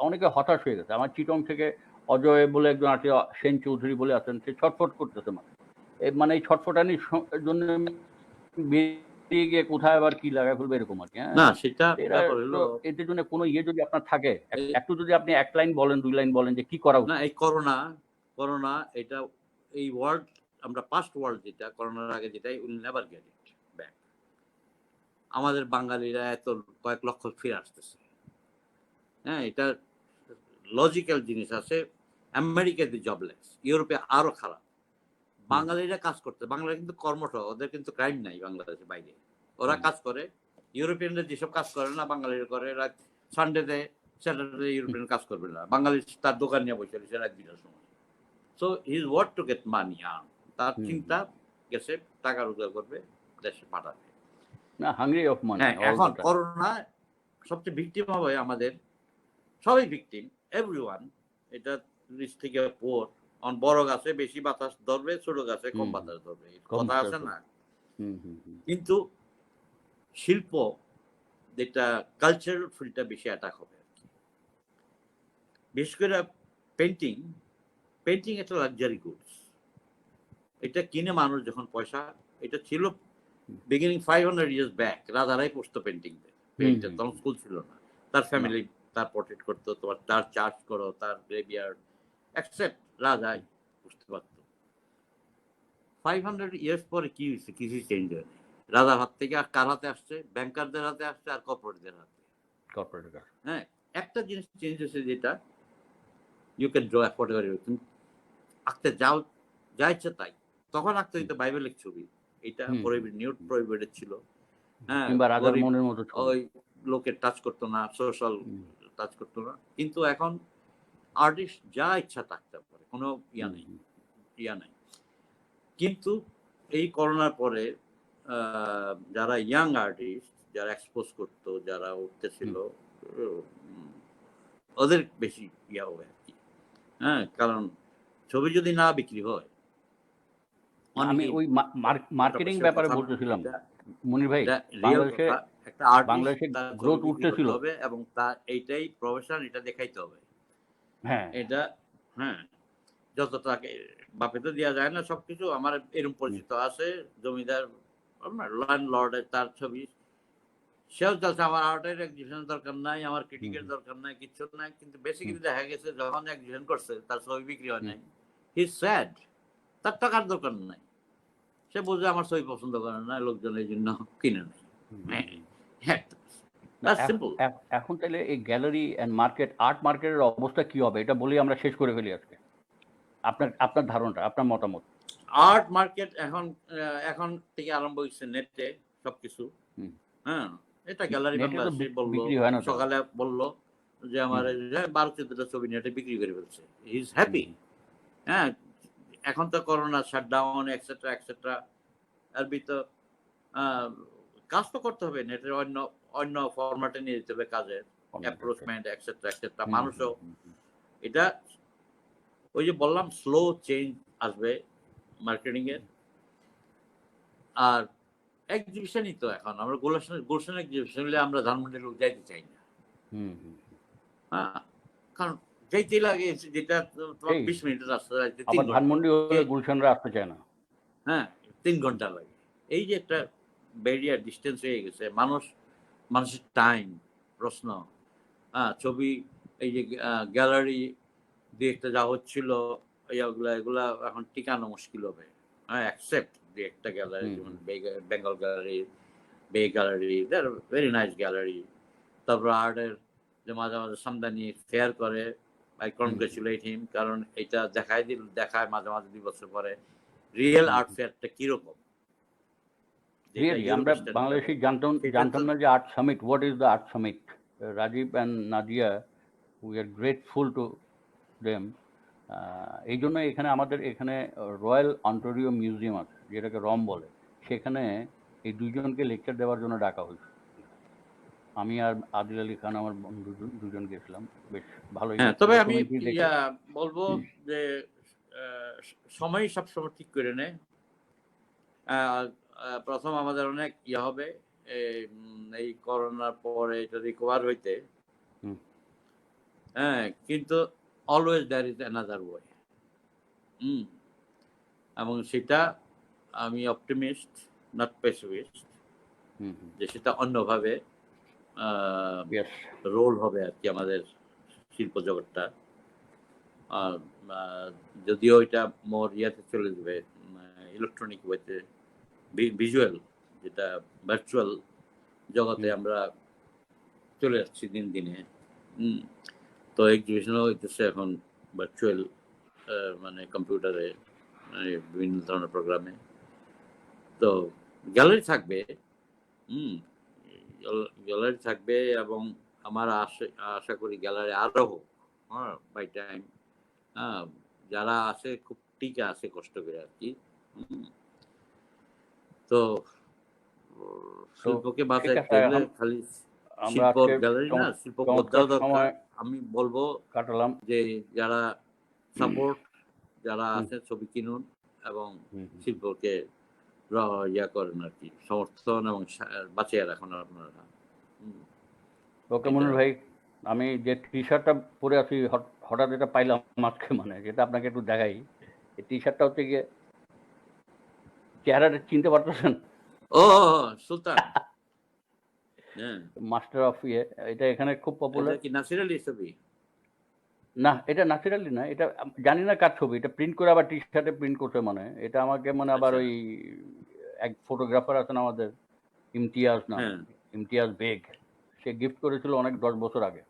অনেকে হতাশ হয়ে গেছে। আমার চিটং থেকে অজয় বলে একজন আর্টিস্ট, সেন চৌধুরী বলে আছেন, সে ছটফট করতেছে মানে। মানে এই ছটফটানির জন্য বেরিয়ে গিয়ে কোথায় আবার কি লাগায় ফেলবে এরকম আরকি, না, হ্যাঁ? সেটা এরা ব্যাপার তো হলো এদের জন্য কোনো ইয়ে যদি আপনার থাকে, এই একটু যদি আপনি ১ লাইন বলেন, ২ লাইন বলেন যে কি করা না, উচিত? এই করোনা এটা, এই ওয়ার্ল্ড, আমরা পাস্ট ওয়ার্ল্ড যেটা, করোনার আগে যেটা, will never get it back. আমাদের বাঙালিরা এত কয়েক লক্ষ ফিরে আসতেছে। হ্যাঁ? এটা লজিক্যাল জিনিস আছে। আমেরিকাতে জবলেস, ইউরোপে আরো খারাপ। হুম, বাঙালিরা কাজ করতে, বাঙালিরা কিন্তু কর্মঠ, ওদের কিন্তু ক্রাইম নাই বাংলাদেশের বাইরে। ওরা হুম, কাজ করে। ইউরোপিয়ানরা যেসব কাজ করে না বাঙালিরা করে। এরা সানডেতে, স্যাটারডে হুম, ইউরোপিয়ান কাজ করবে না। বাঙালি তার দোকান নিয়ে বসে রয়েছে রাত ২টার সময়। So he is watt to get money earn. তার হুম, চিন্তা হুম। গেছে টাকা রোজগার করবে, দেশে পাঠাবে। না, হাংরি অফ মানি হ্যাঁ, অল এখন দ্যা টাইম। করোনা সবচেয়ে ভিকটিম হবে আমাদের, সবাই ভিকটিম, এভরিওয়ান। এটা রিচ থেকে পুয়ার। অন বড় গাছে বেশি বাতাস ধরবে, ছোট গাছে কম হুম, হুম। বাতাস ধরবে। এই কম কথা বাতাস আছে না? ধরবে। হুম, হুম, হুম। কিন্তু শিল্প, যেটা কালচারাল ফিল্ডটা বেশি অ্যাটাক হবে আরকি। বিশেষ করে পেইন্টিং, পেইন্টিং একটা লাক্সারি গুডস। এটা কিনে মানুষ যখন পয়সা, এটা ছিল হুম, বিগিনিং 500 ইয়ার্স ব্যাক, রাজারাই পড়তো পেইন্টিং, হুম, পেইন্টার, হুম, তখন হুম। স্কুল ছিল না। তার না। ফ্যামিলি তার পোর্ট্রেট করতো, তোমার তার চার্চ করো, তার গ্রেভইয়ার্ড, অ্যাকসেপ্ট রাজাই বুঝতে পারত। 500 ইয়ার্স পরে কি হয়েছে? কিছু চেঞ্জ হয়নি। রাজার হাত থেকে আর কার হাতে আসছে? ব্যাংকারদের হাতে আসছে আর কর্পোরেটদের হাতে। কর্পোরেট হ্যাঁ, একটা জিনিস চেঞ্জ হয়েছে যেটা you can draw whatever you তুমি আঁকতে যাও, যা ইচ্ছা তাই। তখন আঁকতে হইতো বাইবেলের ছবি। এটা নিউট প্রহিবিটেড ছিল। হ্যাঁ, কিংবা রাজার গরিব মনের মতো ছবি। ওই লোকের টাচ করতো না, সোশ্যাল টাচ করতো না। কিন্তু এখন আর্টিস্ট যা ইচ্ছা থাকতে পারে, কোনো ইয়া নাই। কিন্তু এই করোনার পরে যারা ইয়াং আর্টিস্ট, যারা এক্সপোজ করতো, যারা উঠতেছিল, ওদের বেশি ইয়া হবে আর কি। হ্যাঁ, কারণ ছবি যদি না বিক্রি হয়, আমি ওই মার্কেটিং ব্যাপারে বলতেছিলাম মনির ভাই। বাংলাদেশে একটা আর্টিস্ট বাংলাদেশে তার গ্রোথ ছবি বিক্রি উঠতেছিল। করতে হবে এবং তার এইটাই প্রফেশন, এটা দেখাইতে হবে। হ্যাঁ, এটা হ্যাঁ, যত টাকা বাপে তো দেওয়া যায় না সবকিছু। আমার এরকম পরিচিত আছে, জমিদার ল্যান্ডলর্ডের তার ছবি, সেও চাচ্ছে আমার আর্টের এক্সিবিশনের দরকার নাই, আমার ক্রিটিকের দরকার নাই, কিচ্ছু নাই। কিন্তু বেসিক্যালি দেখা গেছে যখন এক্সিবিশন করছে তার ছবি বিক্রি হয় নাই, হি স্যাড। তার টাকার দরকার নাই, সে বুঝে আমার ছবি পছন্দ করে না, লোকজন এই জন্য কিনে নেয়। এখন তাহলে এই গ্যালারি এন্ড মার্কেট, আর্ট মার্কেটের অবস্থা কি হবে এটা বলেই আমরা শেষ করে ফেলি আজকে। আপনার ধারণা, আপনার মতামত। আর্ট মার্কেট এখন থেকে আরম্ভ হয়েছে নেটে সবকিছু। হ্যাঁ, এটা গ্যালারি বাংলা বললো, সকালে বললো যে আমার 12-14টা ছবি নেটে বিক্রি করে ফেলছে, হি ইজ হ্যাপি। হ্যাঁ, এখন তো করোনা শাটডাউন এক্সেট্রা এক্সেট্রা, এর ভিতর কাজ তো করতে হবে, নেটের অন্য ফরম্যাটে নিয়ে যেতে হবে কাজের অ্যাপ্রোচমেন্ট এক্সেট্রা এক্সেট্রা। মানুষও এটা ওই যে বললাম স্লো চেঞ্জ আসবে মার্কেটিং এর। আর এক্সিবিশনই তো এখন আমরা গুলশান এক্সিবিশন হলে আমরা ধানমন্ডির লোক যাইতে চাই না। হ্যাঁ, কারণ যাইতে লাগে, যেটা 20 মিনিটের রাস্তা যাইতে 3 ঘন্টা, ধানমন্ডি গুলশানরা আসতে চায় না। হ্যাঁ, 3 ঘন্টা লাগে। এই যে একটা ব্যারিয়ার ডিস্টেন্স হয়ে গেছে, মানুষের টাইম প্রশ্ন। ছবি এই যে গ্যালারি দেখতে যা হচ্ছিল, এগুলা এখন টিকানো মুশকিল হবে। হ্যাঁ, অ্যাকসেপ্ট যে একটা গ্যালারি, যেমন বেঙ্গল গ্যালারি, বে গ্যালারি, ভেরি নাইস গ্যালারি। তারপর আর্টের যে মাঝে মাঝে সামদানি ফেয়ার করে, আই কনগ্রেচুলেট হিম, কারণ এটা দেখায় মাঝে মাঝে 2 বছর পরে রিয়েল আর্ট ফেয়ারটা কিরকম। আমরা বাংলাদেশি জানতাম না যে art summit, what is the art summit. Rajib and Nadia, we are grateful to them. এই জন্য আমাদের এখানে রয়্যাল অন্টারিও মিউজিয়াম আছে, যেটাকে রম বলে, সেখানে এই দুইজনকে লেকচার দেওয়ার জন্য ডাকা হয়েছে। আমি আর আদিল আলী খান, আমার বন্ধু, দুজন গেছিলাম, বেশ ভালোই। তবে আমি বলবো যে সময় সবসময় ঠিক করে নেয়। প্রথম আমাদের অনেক হবে এই করোনার পরে এটা রিকভার হইতে। হ্যাঁ, কিন্তু always there is another way. এবং সেটা আমি অপটিমিস্ট, নট পেসিমিস্ট, যে সেটা অন্যভাবে রোল হবে আর কি আমাদের শিল্প জগৎটা। যদিও এটা মোর ইয়াতে চলে যাবে, ইলেকট্রনিক ওয়েতে, ভিজুয়াল, যেটা ভার্চুয়াল জগতে আমরা চলে যাচ্ছি দিন দিনে। তো এক্সিবিশনও হইতেছে এখন ভার্চুয়াল, মানে কম্পিউটারে, বিভিন্ন ধরনের প্রোগ্রামে। তো গ্যালারি থাকবে, গ্যালারি থাকবে, এবং আমার আশা করি গ্যালারি আরো হোক। হ্যাঁ, বাই টাইম যারা আছে খুব টিকে আছে কষ্ট করে আর কি। তো শিল্পকে বাঁচাই করলে খালি শিল্প গ্যালারি না, শিল্প বোদ্ধাও দরকার। আমি বলবো কাটালাম যে যারা সাপোর্ট, যারা আছে ছবি কিনুন এবং শিল্পকে ইয়া করেন আর কি, সমর্থন এবং বাঁচিয়ে রাখুন আপনারা। ওকে মনির ভাই, আমি যে টি শার্টটা পরে আছি হঠাৎ এটা পাইলাম আজকে, মানে যেটা আপনাকে একটু দেখাই। এই টি শার্টটা হচ্ছে গিয়ে, চেহারাটা চিনতে পারতেছেন? ও সুলতান, মাস্টার অফ ইয়ে, এটা এখানে খুব পপুলার। কি নাসির আলী ছবি? না, এটা ন্যাচারালি না। এটা জানি না কার ছবি। এটা প্রিন্ট করে আবার টি-শার্টে প্রিন্ট করছে মনে হয়। এটা আমাকে মানে আবার আচ্ছা। ওই এক ফটোগ্রাফার আছেন আমাদের ইমতিয়াজ নাম। হ্যাঁ। ইমতিয়াজ বেগ। সে গিফট করেছিল অনেক ১০ বছর আগে।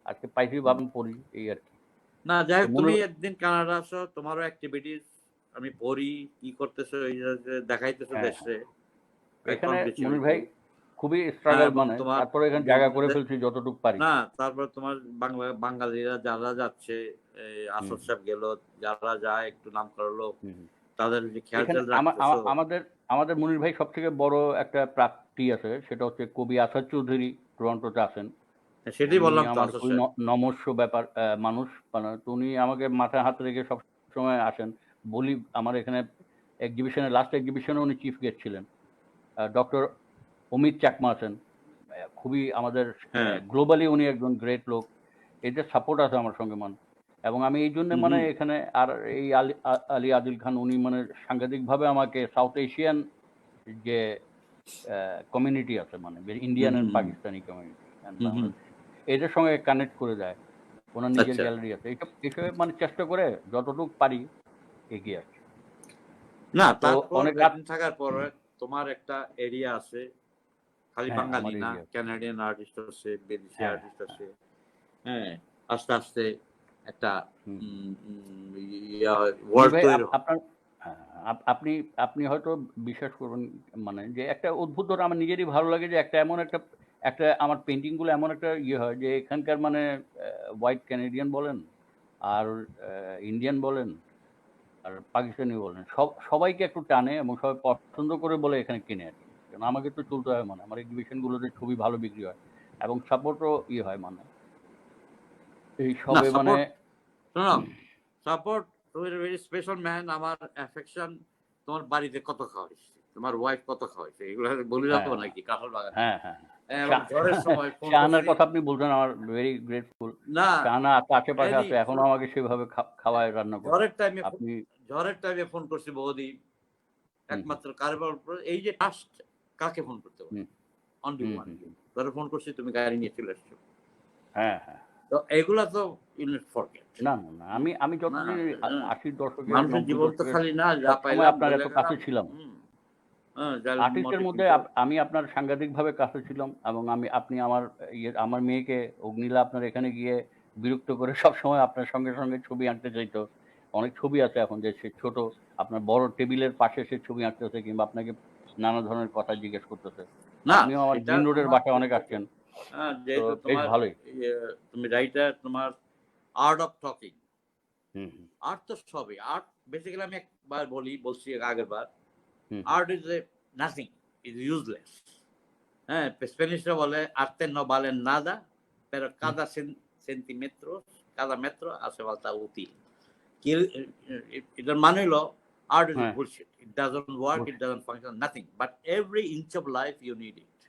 আজকে পাইছি ভাবলাম পড়ি এই আরকি। না যাই তো হোক তুমি একদিন কানাডা আসো, তোমারও এক্টিভিটিস আমি পড়ি, কি করতেছো এই যে দেখাইতেছো হ্যাঁ, হ্যাঁ। দেশে। I এখানে মনির congratulate ভাই you। খুবই হ্যাঁ, স্ট্রাগল এবং মানে তোমার তারপরে এখানে জায়গা করে বন্ধুদের ফেলছি যতটুক পারি। না তারপর তোমার বাঙালিরা যারা যাচ্ছে, হুম, আসাদ সাহেব গেল, যারা যায় একটু নাম করা লোক, হুম, হুম। তাদের যে খেয়াল এখানে টেয়াল রাখতেছো। আমাদের মনির ভাই সবথেকে বড় একটা প্রাপ্তি আছে সেটা হচ্ছে কবি আসাদ চৌধুরী টরন্টোতে আছেন। সেটাই উনি বললাম তো আমার আসাদ খুবই সাহেব। নমস্য ব্যাপার মানুষ মানে তো উনি আমাকে মাথায় হাত রেখে সবসময় আসেন। বলি আমার এখানে লাস্ট এক্সিবিশনে উনি চিফ গেস্ট ছিলেন। ডক্টর অমিত চাকমা আছেন। খুবই আমাদের হ্যাঁ। গ্লোবালি উনি একজন গ্রেট লোক। এদের সাপোর্ট আছে আমার সঙ্গে মানে। এবং আমি এই জন্যে হুম, মানে হুম। এখানে আর এই আলী আদিল খান উনি মানে সাংঘাতিকভাবে আমাকে সাউথ এশিয়ান যে কমিউনিটি আছে মানে hmm, Indian hmm, and hmm, Pakistani community and hmm, hmm. Bangladesh এদের সঙ্গে কানেক্ট করে দেয়। ওনার নিজের আচ্ছা। গ্যালারি আছে। এসবে মানে চেষ্টা করে যতটুকু পারি এগিয়ে আসছি। না তো তারপর অনেক রাত একদিন থাকার পরে তোমার একটা এরিয়া আছে, খালি হ্যাঁ, বাঙালি আমার না, এরিয়া। কানাডিয়ান আর্টিস্ট আছে, বিদেশি হ্যাঁ, আর্টিস্ট আছে। হ্যাঁ, আস্তে, আস্তে একটা হুম, হুম। উম উম ইয়া মনির ওয়ার্ল্ড ভাই তৈরি হবে। আপনার হ্যাঁ, আপনি আপনি হয়তো বিশ্বাস করবেন মানে যে একটা অদ্ভুত ধরনের আমার নিজেরই ভালো লাগে যে একটা এমন একটা একটা আমার পেইন্টিং গুলো এমন একটা ইয়ে হয় যে এখানকার মানে হোয়াইট কানাডিয়ান বলেন আর ইন্ডিয়ান বলেন আর পাকিস্তানি বলেন সবাইকে একটু টানে এবং সবাই পছন্দ করে বলে এখানে কিনে আর কি। কারণ আমাকে তো চলতে হয় মানে আমার এক্সিবিশন গুলোতে ছবি ভালো বিক্রি হয় এবং সাপোর্টও ইয়ে হয় মানে এই না সবে মানে সাপোর্ট শোনো, সাপোর্ট তুমি ভেরি স্পেশাল ম্যান। আমার অ্যাফেকশন তোমার বাড়িতে কত খাওয়াইছে, তোমার ওয়াইফ কত খাওয়াইছে, এগুলো বলে হ্যাঁ যাবো নাকি কাঁঠাল বাগানে। হ্যাঁ, হ্যাঁ। এবং শাহ ঝড়ের সময় ফোন শাহানার করছি। কথা আপনি বলছেন আমার ভেরি গ্রেটফুল। না শাহানা আশেপাশে এনি আছে। এখনো আমাকে সেভাবে খাওয়ায় রান্না করে। ঝড়ের টাইমে আপনি ঝড়ের টাইমে ফোন করছি বৌদি, হুম, হুম, একমাত্র কারবার উপর এই যে ট্রাস্ট কাকে ফোন করতে পারে? Hmm, only hmm, one hmm, you. Hmm. ধরো ফোন করছি তুমি গাড়ি নিয়ে চলে আসছো। হ্যাঁ, হ্যাঁ। তো এগুলা তো ইউ নট ফরগেট। না, না, না। আমি না, যতদিন হ্যাঁ, ৮০ দশকের মানুষের ৯০ জীবন তো দশকের খালি না যা সবসময় পাইলাম আপনার বইলা এত কাছে গেলাম। ছিলাম। হুম, হ্যাঁ, যার আর্টিস্টের মতে মধ্যে কিন্তু আমি আপনার সাংঘাতিকভাবে কাছে ছিলাম এবং আপনি আমার মেয়েকে অগ্নিলা আপনার এখানে গিয়ে বিরক্ত করে সবসময় আপনার সঙ্গে ছবি আঁকতে চাইতো। অনেক ছবি আছে এখন যে সে ছোট আপনার বড় টেবিলের পাশে সে ছবি আঁকতেছে কিংবা আপনাকে নানা ধরনের কথা জিজ্ঞেস করতেছে। না আপনিও আমার সেটা গ্রিন রোডের তোমার বাসায় অনেক যেহেতু আসছেন। তো যেহেতু বেশ তোমার ভালোই। ইয়ে তুমি রাইটার, তোমার art of talking. Hmm, hmm, art তো সবই। আর্ট বেসিক্যালি আমি একবার বলছি আগেরবার। Hmm, hmm, art is a nothing, is useless. হ্যাঁ, স্প্যানিশরা বলে arte no vale nada, pero হুম, cada metro hace falta útil। কি এটার মানে হলো art is হ্যাঁ, bullshit. It doesn't work, it বুঝছি। doesn't function, nothing. But every inch of life you need it.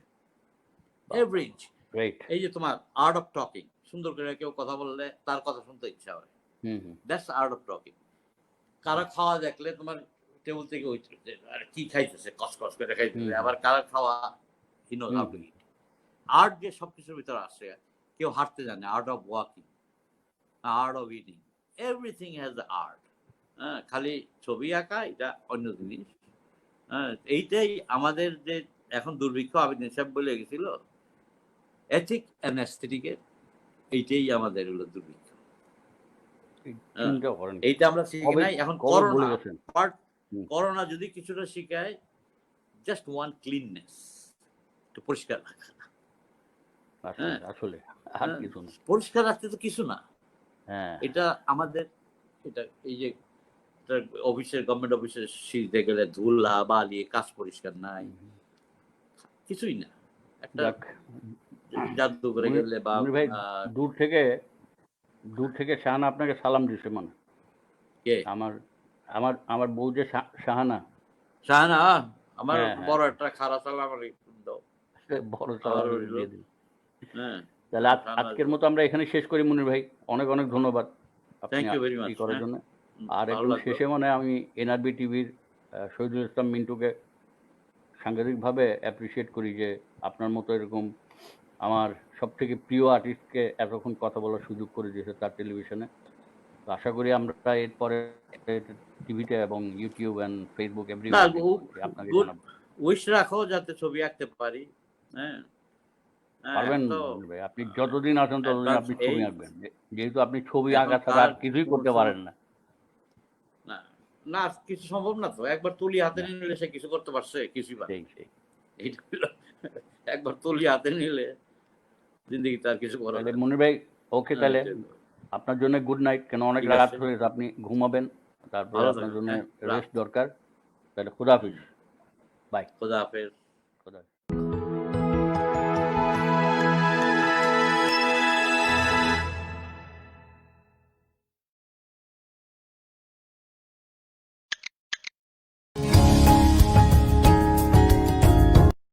বাহ! Every বাহ! inch. গ্রেট। এই যে তোমার আর্ট অফ টকিং। সুন্দর করে কেউ কথা বললে তার কথা শুনতে ইচ্ছা হয়। হুম, হুম, দ্যাটস আর্ট অফ টকিং। কারো বাহ! খাওয়া দেখলে তোমার টেবিল থেকে উঠতেছে, আরে কি খাইতেছে? কসকস করে হুম, খাইতেছে। হুম, আবার কারো খাওয়া he knows hmm, how to hmm, eat. Art যে সবকিছুর ভিতরে আসে। কেউ হাঁটতে জানে, art of walking, art of eating. Everything has the art. হ্যাঁ? খালি ছবি আঁকা এটা অন্য জিনিস। হ্যাঁ? এইটাই আমাদের যে এখন দুর্ভিক্ষ আবিদিন সাহেব বলে গেছিল, এথিক অ্যান্ড অ্যাস্থেটিক এর এইটাই আমাদের হলো দুর্ভিক্ষ। এই হ্যাঁ? চিন্তা করেন। এইটা আমরা শিখি কবে নাই। এখন কবে ভুলে করোনা গেছেন। বাট হুম, করোনা যদি কিছুটা শিখায়, জাস্ট ওয়ান ক্লিননেস, একটু পরিষ্কার রাখা। হ্যাঁ? আসলে আর হ্যাঁ? কিছু না। পরিষ্কার রাখতে তো কিছু না। হ্যাঁ, এটা আমাদের এটা এই যে এটা অফিসের গভর্নমেন্ট অফিসে সিঁড়িতে গেলে ধুলা, বালি, কাঁচ পরিষ্কার নাই। হুম, হুম। কিছুই না। একটা যাক জাদুঘরে মনির গেলে বা মনির ভাই আ দূর থেকে দূর থেকে শাহানা আপনাকে সালাম দিছে মানে। কে? আমার আমার আমার বউ যে শাহানা শাহানা, আমার হ্যাঁ, হ্যাঁ, বড় হ্যাঁ। একটা খাড়া সালাম আলাইকুম দাও। সে বড় আমার সালাম হইল দিয়ে দিল। হ্যাঁ, তাহলে শাহানা আজকের মতো আমরা এখানেই শেষ করি মনির ভাই। অনেক ধন্যবাদ আপনি থ্যাংক ইউ ভেরি মাচ। করার হ্যাঁ, জন্য। আর ভালো একদম লাগলো। শেষে মানে আমি এনআরবি টিভির শহীদুল ইসলাম মিন্টুকে সাংঘাতিকভাবে অ্যাপ্রিশিয়েট করি যে আপনার মতো এরকম আমার সবথেকে প্রিয় আর্টিস্টকে এতক্ষণ কথা বলার সুযোগ করে দিয়েছে তার টেলিভিশনে। তো আশা করি আমরা এরপরে টিভিতে এবং ইউটিউব এন্ড ফেসবুক না এভরিওয়্যার আপনাকে গুড জানাবো। উইশ রাখো যাতে ছবি আঁকতে পারি। হ্যাঁ হ্যাঁ পারবেন তো ভাই, আপনি যতদিন আছেন ততদিন অ্যাডভান্স আপনি এই ছবি আঁকবেন। যেহেতু আপনি ছবি এখন আঁকা ছাড়া তার আর কিছুই করতে কোনো পারেন না। না না কিছু সম্ভব না তো, একবার তুলি হাতে না, নিলে সে কিছু করতে পারছে, কিছুই পারে সেই না। সেই। এইটা হলো একবার তুলি হাতে নিলে জিন্দগিতে আর কিছু করা তাহলে যায় না। মনির ভাই, ওকে হ্যাঁ তাহলে এই জন্য। আপনার জন্য গুড নাইট, কেন অনেক ঠিক রাত আছে, হয়েছে, আপনি ঘুমাবেন, তারপরে ভালো আপনার থাকেন। জন্য হ্যাঁ রাত। রেস্ট দরকার। তাহলে খুদাহাফিজ। হুম, বাই। খোদা হাফেজ। খুদা